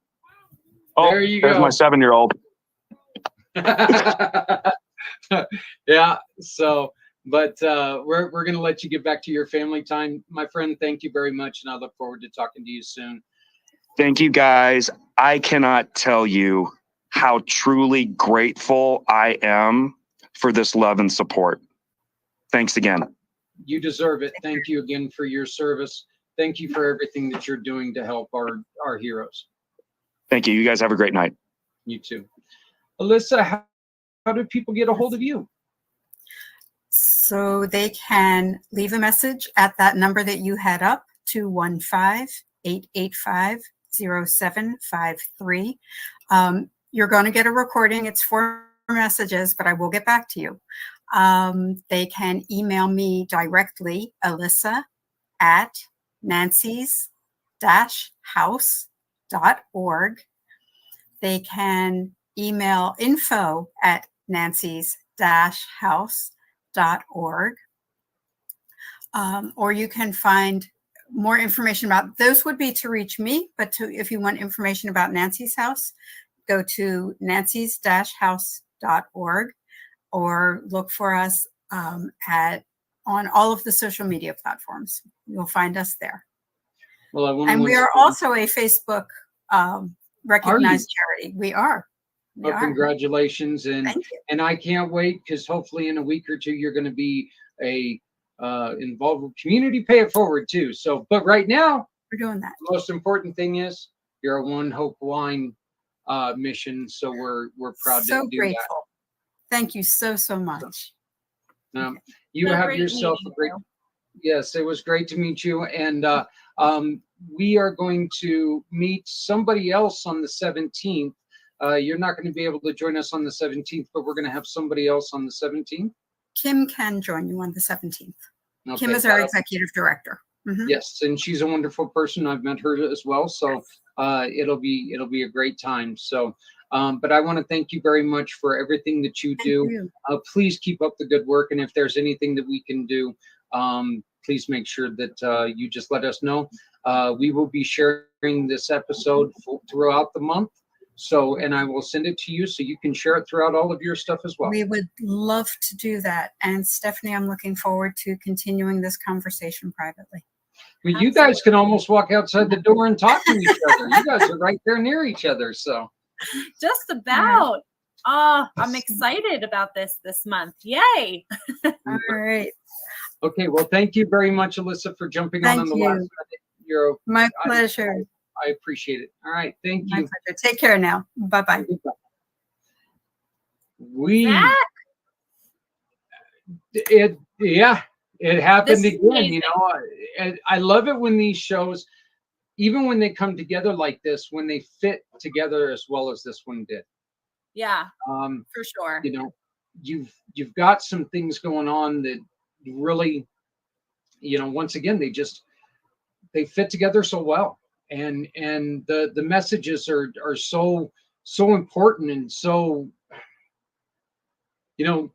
Oh, there you there's go. My 7-year-old. Yeah. So, but we're going to let you get back to your family time. My friend, thank you very much. And I look forward to talking to you soon. Thank you, guys. I cannot tell you how truly grateful I am for this love and support. Thanks again. You deserve it. Thank you again for your service. Thank you for everything that you're doing to help our heroes. Thank you. You guys have a great night. You too. Alyssa, how do people get a hold of you? So they can leave a message at that number that you had up, 215-885-0753. You're going to get a recording. It's 4 messages, but I will get back to you. They can email me directly, Alyssa@nancys-house.org. they can email info@nancys-house.org. Or you can find more information about those would be to reach me, but if you want information about Nancy's House, go to nancys-house.org or look for us on all of the social media platforms. You'll find us there. Well, and we are also a Facebook recognized charity. We are. Well, congratulations, and I can't wait, because hopefully in a week or two you're going to be involved with community pay it forward too. So, but right now we're doing that. The most important thing is you're a One Hope Wine mission, so we're proud to do grateful. that. Thank you so much. You have yourself a great. Yes, it was great to meet you, and we are going to meet somebody else on the 17th. You're not going to be able to join us on the 17th, but we're going to have somebody else on the 17th. Kim can join you on the 17th. Okay, Kim is our executive director. Mm-hmm. Yes, and she's a wonderful person. I've met her as well, so it'll be a great time. So, but I want to thank you very much for everything that you do. Please keep up the good work, and if there's anything that we can do, please make sure that you just let us know. We will be sharing this episode throughout the month. So, and I will send it to you so you can share it throughout all of your stuff as well. We would love to do that. And Stephanie, I'm looking forward to continuing this conversation privately. Well, you guys can almost walk outside the door and talk to each other. You guys are right there near each other. So just about. Oh, I'm excited about this month. Yay. All right. Okay. Well, thank you very much, Alyssa, for jumping on the last minute. My pleasure. I appreciate it. All right. Thank you. My pleasure. Take care now. Bye-bye. It happened again. You know, I love it when these shows, even when they come together like this, when they fit together as well as this one did. Yeah, for sure. You know, you've got some things going on that really, you know, once again, they fit together so well. And the messages are so important, and so, you know,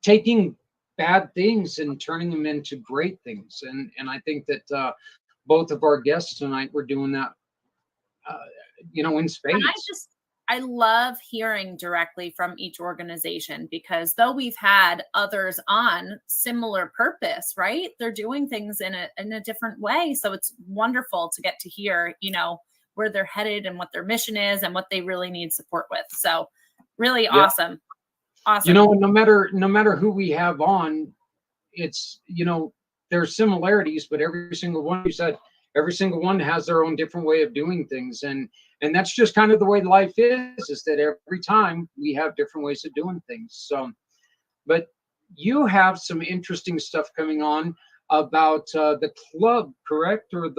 taking bad things and turning them into great things. And I think that both of our guests tonight were doing that, you know, in spades. And I love hearing directly from each organization, because though we've had others on similar purpose, right? They're doing things in a different way. So it's wonderful to get to hear, you know, where they're headed and what their mission is and what they really need support with. So really awesome. Awesome. You know, no matter who we have on, it's, you know, there's similarities, but every single one, you said, every single one has their own different way of doing things. And that's just kind of the way life is that every time we have different ways of doing things. So, but you have some interesting stuff coming on about the club, correct? Or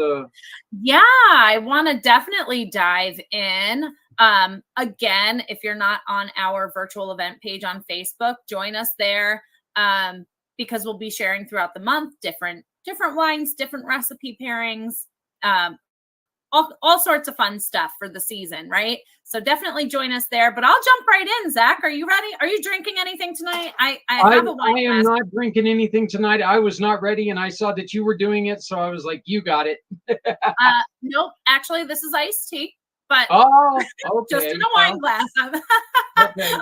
Yeah, I want to definitely dive in. Again, if you're not on our virtual event page on Facebook, join us there, because we'll be sharing throughout the month different wines, different recipe pairings, all sorts of fun stuff for the season, right? So definitely join us there. But I'll jump right in. Zach, are you ready? Are you drinking anything tonight? I have a wine. I am not drinking anything tonight. I was not ready, and I saw that you were doing it, so I was like, "You got it." Nope. Actually, this is iced tea, but okay. Just in a wine glass. Okay,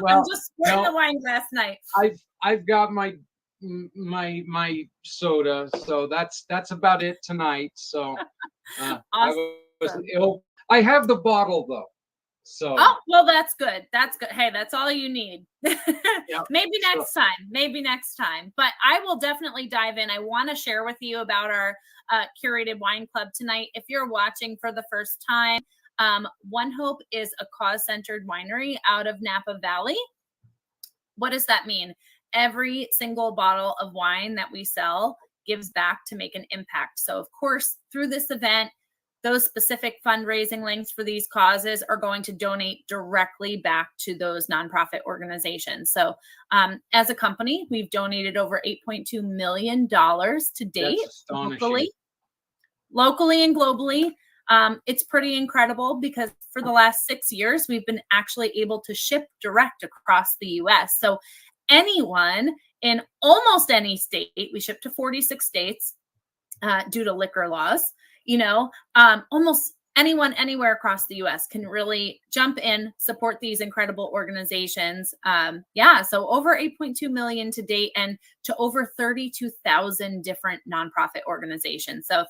well, I'm just pouring the wine glass tonight. I've got my soda, so that's about it tonight. So Awesome. I have the bottle though. So well, that's good. That's good. Hey, that's all you need. Maybe next time. But I will definitely dive in. I want to share with you about our curated wine club tonight. If you're watching for the first time, One Hope is a cause-centered winery out of Napa Valley. What does that mean? Every single bottle of wine that we sell gives back to make an impact. So of course, through this event, those specific fundraising links for these causes are going to donate directly back to those nonprofit organizations. So as a company, we've donated over $8.2 million to date, locally and globally. It's pretty incredible because for the last 6 years, we've been actually able to ship direct across the US. So anyone in almost any state, we ship to 46 states due to liquor laws, almost anyone anywhere across the US can really jump in, support these incredible organizations. So over 8.2 million to date, and to over 32,000 different nonprofit organizations. So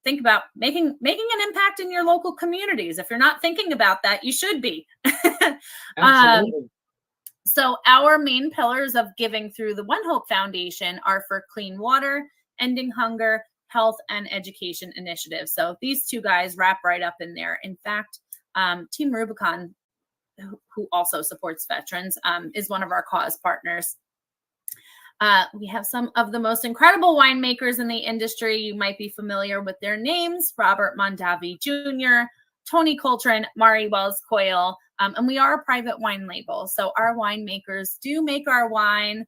think about making an impact in your local communities. If you're not thinking about that, you should be. Absolutely. So our main pillars of giving through the One Hope Foundation are for clean water, ending hunger, health, and education initiatives. So these two guys wrap right up in there. In fact, Team Rubicon, who also supports veterans, is one of our cause partners. We have some of the most incredible winemakers in the industry. You might be familiar with their names: Robert Mondavi Jr., Tony Coltrane, Mari Wells Coyle, and we are a private wine label. So our winemakers do make our wine.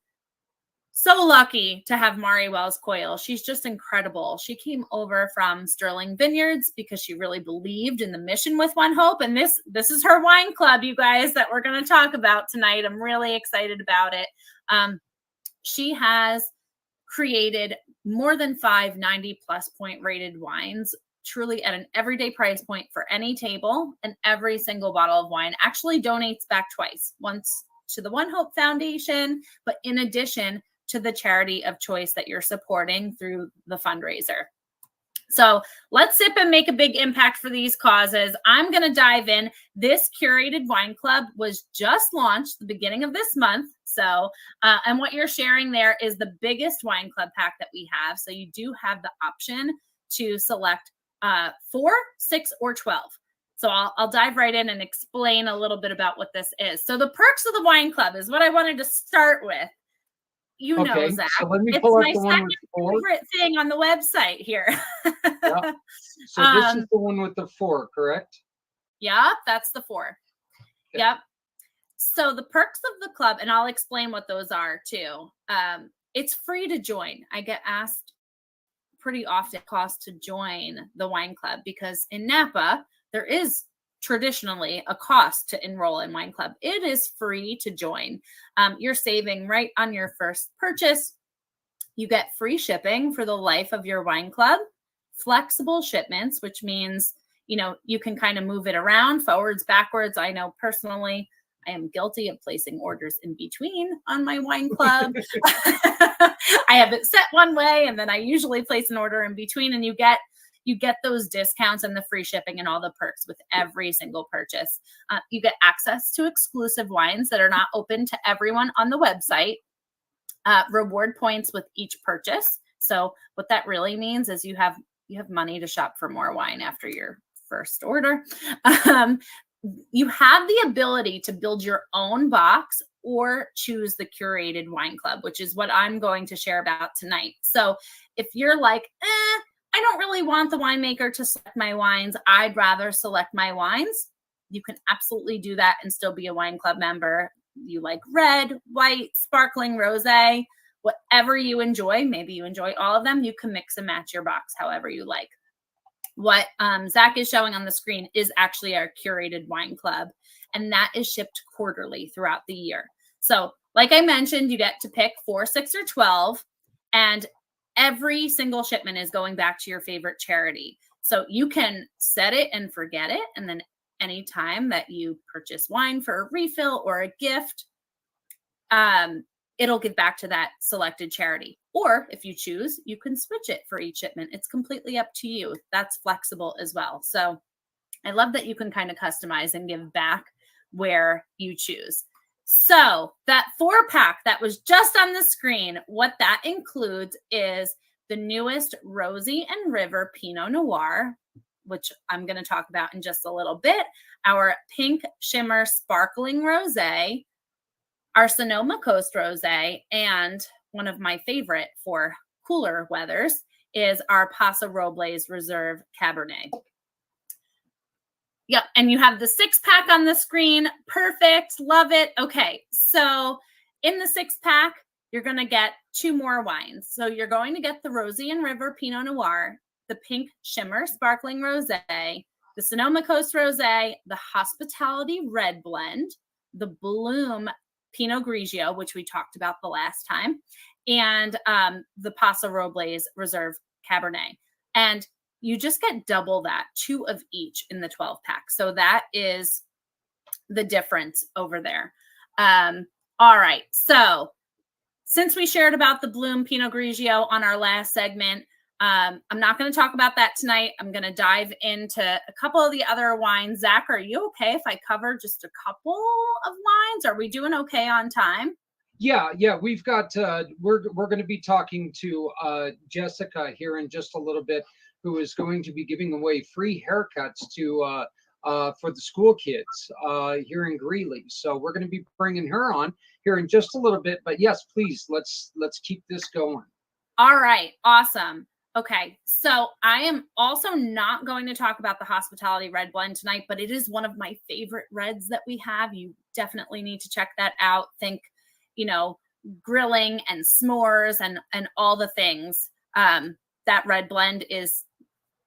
So lucky to have Mari Wells Coyle. She's just incredible. She came over from Sterling Vineyards because she really believed in the mission with One Hope. And this is her wine club, you guys, that we're going to talk about tonight. I'm really excited about it. She has created more than 5 90+ point rated wines, truly at an everyday price point for any table, and every single bottle of wine actually donates back twice, once to the One Hope Foundation, but in addition to the charity of choice that you're supporting through the fundraiser. So let's sip and make a big impact for these causes. I'm going to dive in. This curated wine club was just launched the beginning of this month. So, and what you're sharing there is the biggest wine club pack that we have. So you do have the option to select 4, 6, or 12. So I'll dive right in and explain a little bit about what this is. So the perks of the wine club is what I wanted to start with. Okay, Zach. so let me It's pull up my the one second with 4. favorite thing on the website here. Yep. So this is the one with the 4, correct? Yeah, that's the 4. Okay. Yep. So the perks of the club, and I'll explain what those are too. It's free to join. I get asked pretty often cost to join the wine club because in Napa, there is traditionally a cost to enroll in wine club. It is free to join. You're saving right on your first purchase. You get free shipping for the life of your wine club, flexible shipments, which means, you can kind of move it around, forwards, backwards. I know personally, I am guilty of placing orders in between on my wine club. I have it set one way, and then I usually place an order in between, and you get those discounts and the free shipping and all the perks with every single purchase. You get access to exclusive wines that are not open to everyone on the website. Reward points with each purchase. So what that really means is you have money to shop for more wine after your first order. You have the ability to build your own box or choose the curated wine club, which is what I'm going to share about tonight. So if you're like, I don't really want the winemaker to select my wines, I'd rather select my wines, you can absolutely do that and still be a wine club member. You like red, white, sparkling, rosé, whatever you enjoy. Maybe you enjoy all of them. You can mix and match your box however you like. What Zach is showing on the screen is actually our curated wine club, and that is shipped quarterly throughout the year. So like I mentioned, you get to pick 4, 6, or 12, and every single shipment is going back to your favorite charity. So you can set it and forget it, and then anytime that you purchase wine for a refill or a gift, it'll give back to that selected charity. Or if you choose, you can switch it for each shipment. It's completely up to you. That's flexible as well. So I love that you can kind of customize and give back where you choose. So that 4-pack that was just on the screen, what that includes is the newest Rosie and River Pinot Noir, which I'm going to talk about in just a little bit, our Pink Shimmer Sparkling Rosé, our Sonoma Coast Rosé, and one of my favorite for cooler weathers is our Paso Robles Reserve Cabernet. Yep, and you have the 6-pack on the screen. Perfect, love it. Okay, so in the 6-pack, you're going to get 2 more wines. So you're going to get the Rosie and River Pinot Noir. the Pink Shimmer Sparkling Rosé, the Sonoma Coast Rosé, the Hospitality Red Blend, the Bloom Pinot Grigio, which we talked about the last time, and the Paso Robles Reserve Cabernet. And you just get double that, 2 of each in the 12 pack. So that is the difference over there. All right. So since we shared about the Bloom Pinot Grigio on our last segment, I'm not going to talk about that tonight. I'm going to dive into a couple of the other wines. Zach, are you okay if I cover just a couple of wines? Are we doing okay on time? Yeah, we've got, we're going to be talking to Jessica here in just a little bit, who is going to be giving away free haircuts to for the school kids here in Greeley. So we're going to be bringing her on here in just a little bit. But yes, please, let's keep this going. All right, awesome. Okay, so I am also not going to talk about the Hospitality Red Blend tonight, but it is one of my favorite reds that we have. You definitely need to check that out. Think, grilling and s'mores and all the things. That red blend is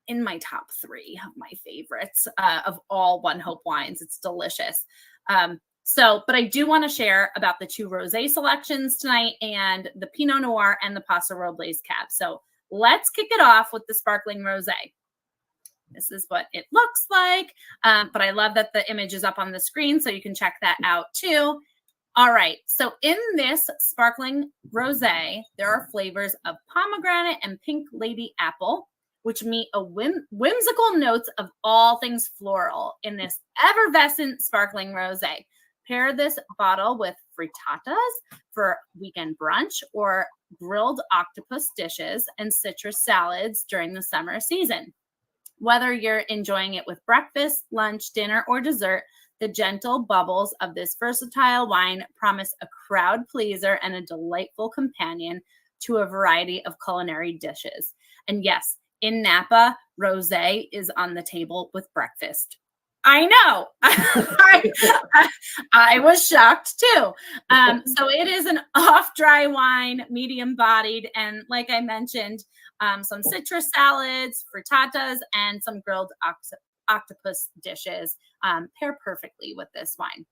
in my top 3 of my favorites of all One Hope wines. It's delicious. But I do want to share about the 2 rosé selections tonight and the Pinot Noir and the Paso Robles Cab. So let's kick it off with the sparkling rosé. This is what it looks like. But I love that the image is up on the screen, so you can check that out too. All right. So in this sparkling rosé, there are flavors of pomegranate and pink lady apple, which meet a whimsical notes of all things floral in this effervescent sparkling rosé. Pair this bottle with frittatas for weekend brunch or grilled octopus dishes and citrus salads during the summer season. Whether you're enjoying it with breakfast, lunch, dinner, or dessert, the gentle bubbles of this versatile wine promise a crowd pleaser and a delightful companion to a variety of culinary dishes. And yes, in Napa, rosé is on the table with breakfast. I know. I was shocked too. So it is an off-dry wine, medium-bodied, and like I mentioned, some citrus salads, frittatas, and some grilled octopus dishes pair perfectly with this wine.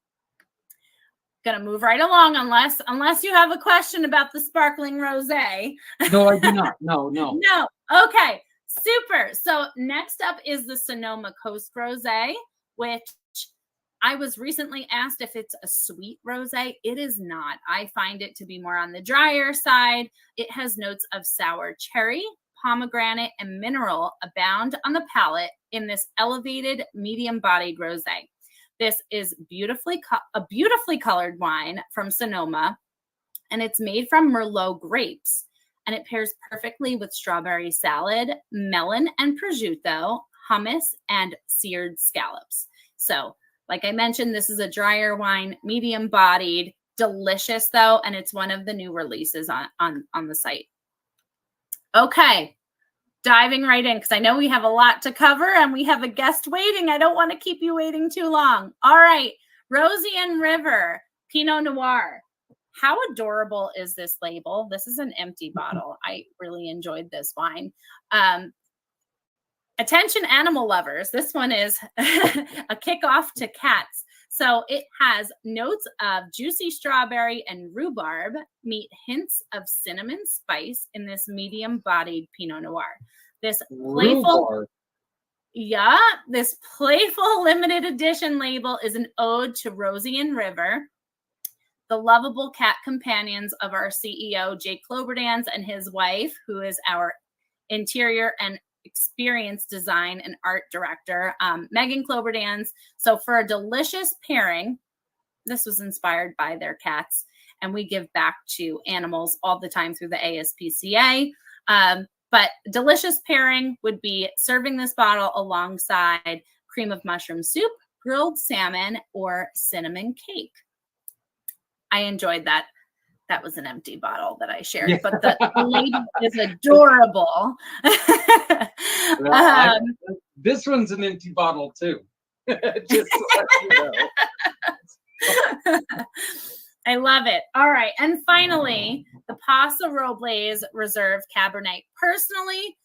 Gonna move right along unless you have a question about the sparkling rosé. No, I do not. No. No. Okay. Super. So next up is the Sonoma Coast Rosé, which I was recently asked if it's a sweet rosé. It is not. I find it to be more on the drier side. It has notes of sour cherry, pomegranate, and mineral abound on the palate in this elevated medium-bodied rosé. This is a beautifully colored wine from Sonoma, and it's made from Merlot grapes. And it pairs perfectly with strawberry salad, melon and prosciutto, hummus, and seared scallops. So, like I mentioned, this is a drier wine, medium-bodied, delicious though, and it's one of the new releases on the site. Okay, diving right in, because I know we have a lot to cover and we have a guest waiting. I don't want to keep you waiting too long. All right, Rosie and River, Pinot Noir. How adorable is this label? This is an empty bottle. I really enjoyed this wine. Attention animal lovers. This one is a kickoff to cats. So it has notes of juicy strawberry and rhubarb, meet hints of cinnamon spice in this medium-bodied Pinot Noir. This playful limited edition label is an ode to Rosie and River, the lovable cat companions of our CEO, Jake Cloberdans, and his wife, who is our interior and experience design and art director, Megan Cloberdans. So for a delicious pairing, this was inspired by their cats, and we give back to animals all the time through the ASPCA. But delicious pairing would be serving this bottle alongside cream of mushroom soup, grilled salmon, or cinnamon cake. I enjoyed that. That was an empty bottle that I shared, but the lady is adorable. This one's an empty bottle too. Just to let you know. I love it. All right. And finally, the Paso Robles Reserve Cabernet. Personally,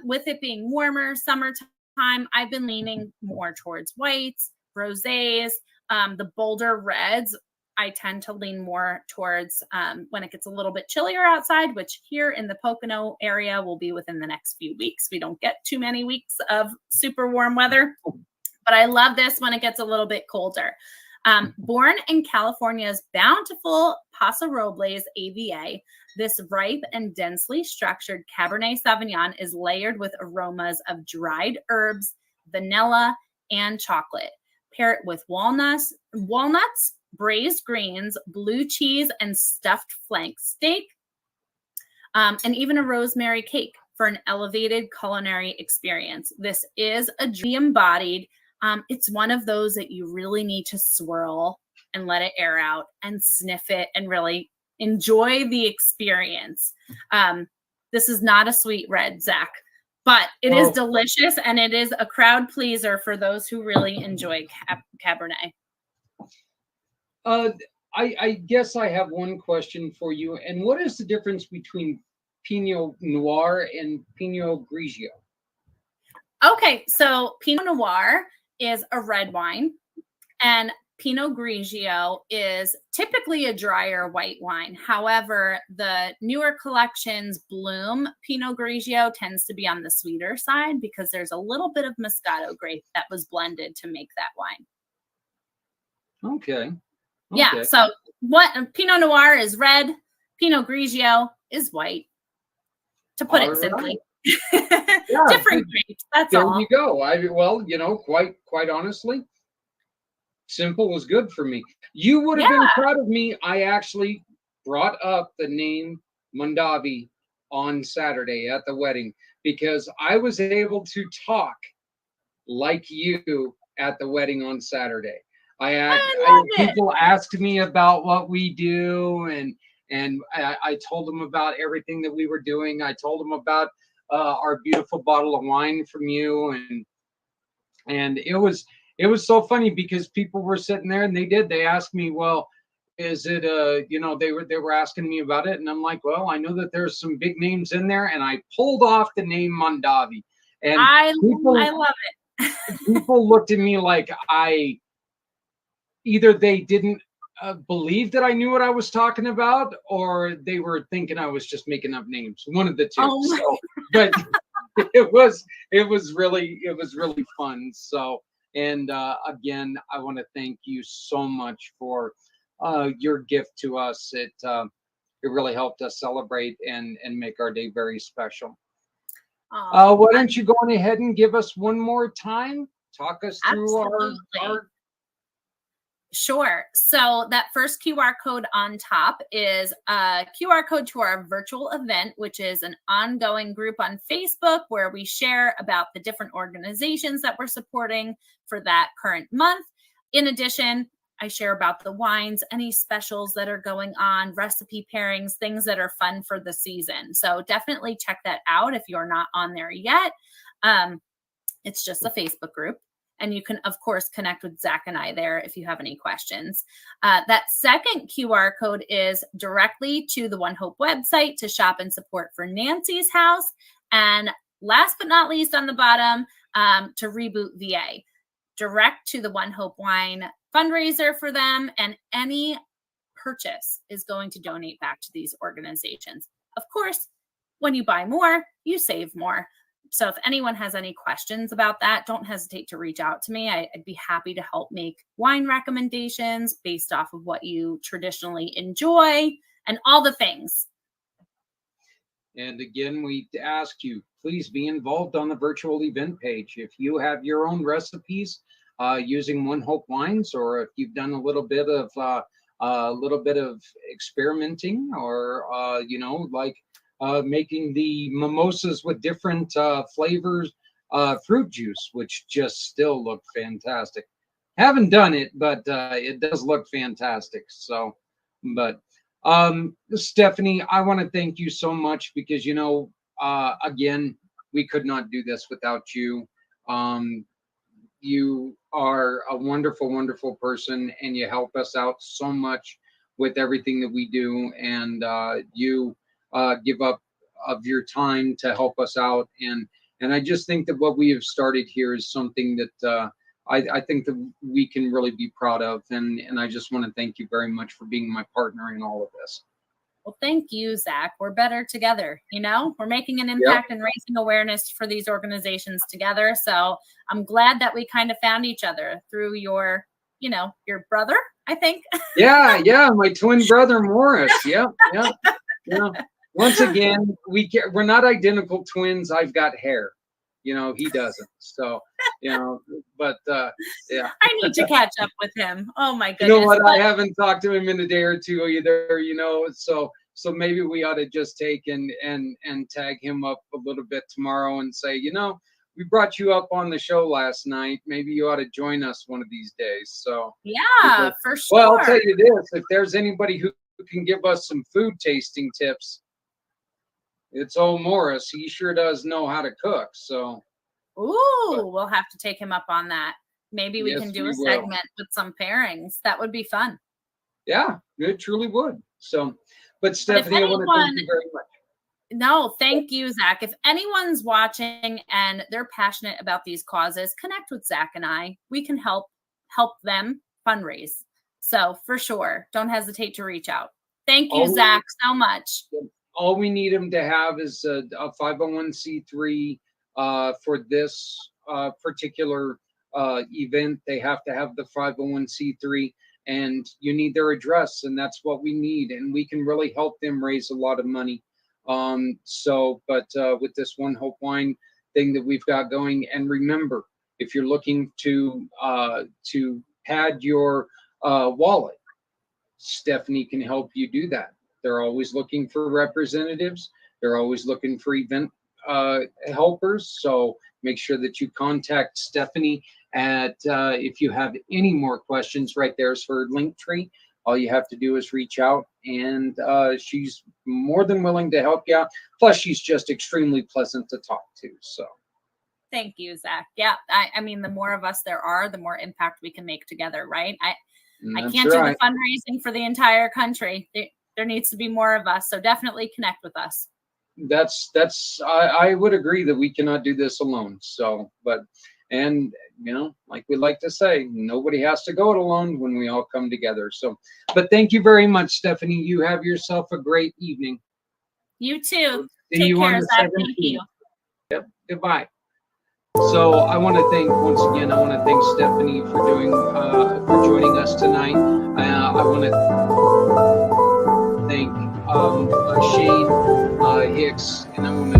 With it being warmer, summertime, I've been leaning more towards whites, rosés, the bolder reds. I tend to lean more towards when it gets a little bit chillier outside, which here in the Pocono area will be within the next few weeks. We don't get too many weeks of super warm weather, but I love this when it gets a little bit colder. Born in California's bountiful Paso Robles AVA, this ripe and densely structured Cabernet Sauvignon is layered with aromas of dried herbs, vanilla, and chocolate. Pair it with walnuts, braised greens, blue cheese, and stuffed flank steak, and even a rosemary cake for an elevated culinary experience. This is a embodied. It's one of those that you really need to swirl and let it air out and sniff it and really enjoy the experience. This is not a sweet red, Zach, but it is delicious, and it is a crowd pleaser for those who really enjoy Cabernet. I guess I have one question for you. And what is the difference between Pinot Noir and Pinot Grigio? Okay, so Pinot Noir is a red wine, and Pinot Grigio is typically a drier white wine. However, the newer collections Bloom Pinot Grigio tends to be on the sweeter side because there's a little bit of Moscato grape that was blended to make that wine. Okay. Yeah, so what Pinot Noir is red, Pinot Grigio is white, to put it simply. Yeah, different grapes, that's all. There you go. Well, quite honestly, simple was good for me. You would have been proud of me. I actually brought up the name Mondavi on Saturday at the wedding because I was able to talk like you at the wedding on Saturday. People asked me about what we do, and I told them about everything that we were doing. I told them about our beautiful bottle of wine from you, and it was so funny because people were sitting there and they asked me, well, is it they were asking me about it, and I'm like, well, I know that there's some big names in there, and I pulled off the name Mondavi, and I love it. People looked at me like either they didn't believe that I knew what I was talking about, or they were thinking I was just making up names. One of the two. So, but it was really fun. So, and again, I want to thank you so much for your gift to us. It really helped us celebrate and make our day very special. Why don't you go on ahead and give us one more time? Talk us through our Sure. So that first QR code on top is a QR code to our virtual event, which is an ongoing group on Facebook where we share about the different organizations that we're supporting for that current month. In addition, I share about the wines, any specials that are going on, recipe pairings, things that are fun for the season. So definitely check that out if you're not on there yet. It's just a Facebook group. And you can, of course, connect with Zach and I there if you have any questions. That second QR code is directly to the One Hope website to shop and support for Nancy's house. And last but not least on the bottom, to Reboot VA. Direct to the One Hope Wine fundraiser for them. And any purchase is going to donate back to these organizations. Of course, when you buy more, you save more. So if anyone has any questions about that, don't hesitate to reach out to me. I'd be happy to help make wine recommendations based off of what you traditionally enjoy and all the things. And again, we ask you, please be involved on the virtual event page. If you have your own recipes using One Hope wines, or if you've done a little bit of experimenting, or making the mimosas with different flavors, fruit juice, which just still look fantastic. Haven't done it, but it does look fantastic. So, but Stephanie, I want to thank you so much because, again, we could not do this without you. You are a wonderful, wonderful person, and you help us out so much with everything that we do. And you give up your time to help us out, and I just think that what we have started here is something that I think that we can really be proud of, and I just want to thank you very much for being my partner in all of this. Well, thank you, Zach. We're better together. We're making an impact and raising awareness for these organizations together. So I'm glad that we kind of found each other through your brother, I think. Yeah, my twin brother Morris. Yeah. Once again, we're not identical twins. I've got hair, he doesn't. So, but yeah. I need to catch up with him. Oh my goodness. You know what? I haven't talked to him in a day or two either. So maybe we ought to just take and tag him up a little bit tomorrow and say, we brought you up on the show last night. Maybe you ought to join us one of these days. So yeah, for sure. Well, I'll tell you this: if there's anybody who can give us some food tasting tips, it's old Morris. He sure does know how to cook. So, we'll have to take him up on that. Maybe we Yes, can do we a will. segment with some pairings. That would be fun. Yeah, it truly would. So, but But if Stephanie, I want to thank you very much. No, thank you, Zach. If anyone's watching and they're passionate about these causes, connect with Zach and I. We can help them fundraise. So for sure, don't hesitate to reach out. Thank you, Zach, so much. All we need them to have is a 501c3 for this particular event. They have to have the 501c3, and you need their address, and that's what we need. And we can really help them raise a lot of money. With this One Hope Wine thing that we've got going, and remember, if you're looking to pad your wallet, Stephanie can help you do that. They're always looking for representatives. They're always looking for event helpers. So make sure that you contact Stephanie if you have any more questions. Right there's her link tree. All you have to do is reach out, and she's more than willing to help you out. Plus, she's just extremely pleasant to talk to. So, thank you, Zach. Yeah, I mean, the more of us there are, the more impact we can make together, right? I can't do the fundraising for the entire country. There needs to be more of us. So definitely connect with us. I would agree that we cannot do this alone. So, like we like to say, nobody has to go it alone when we all come together. So, but thank you very much, Stephanie. You have yourself a great evening. You too. See Take you care, on the Zach. 17th. Thank you. Yep. Goodbye. So I want to thank Stephanie for joining us tonight. I want to thank Shane Hicks, and I want to.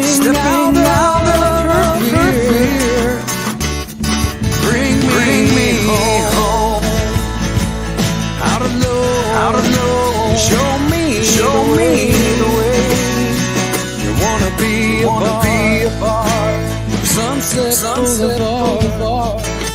stepping out of her fear. Bring me home. Out of know, show me the way. You wanna be a part of Sunset Boulevard.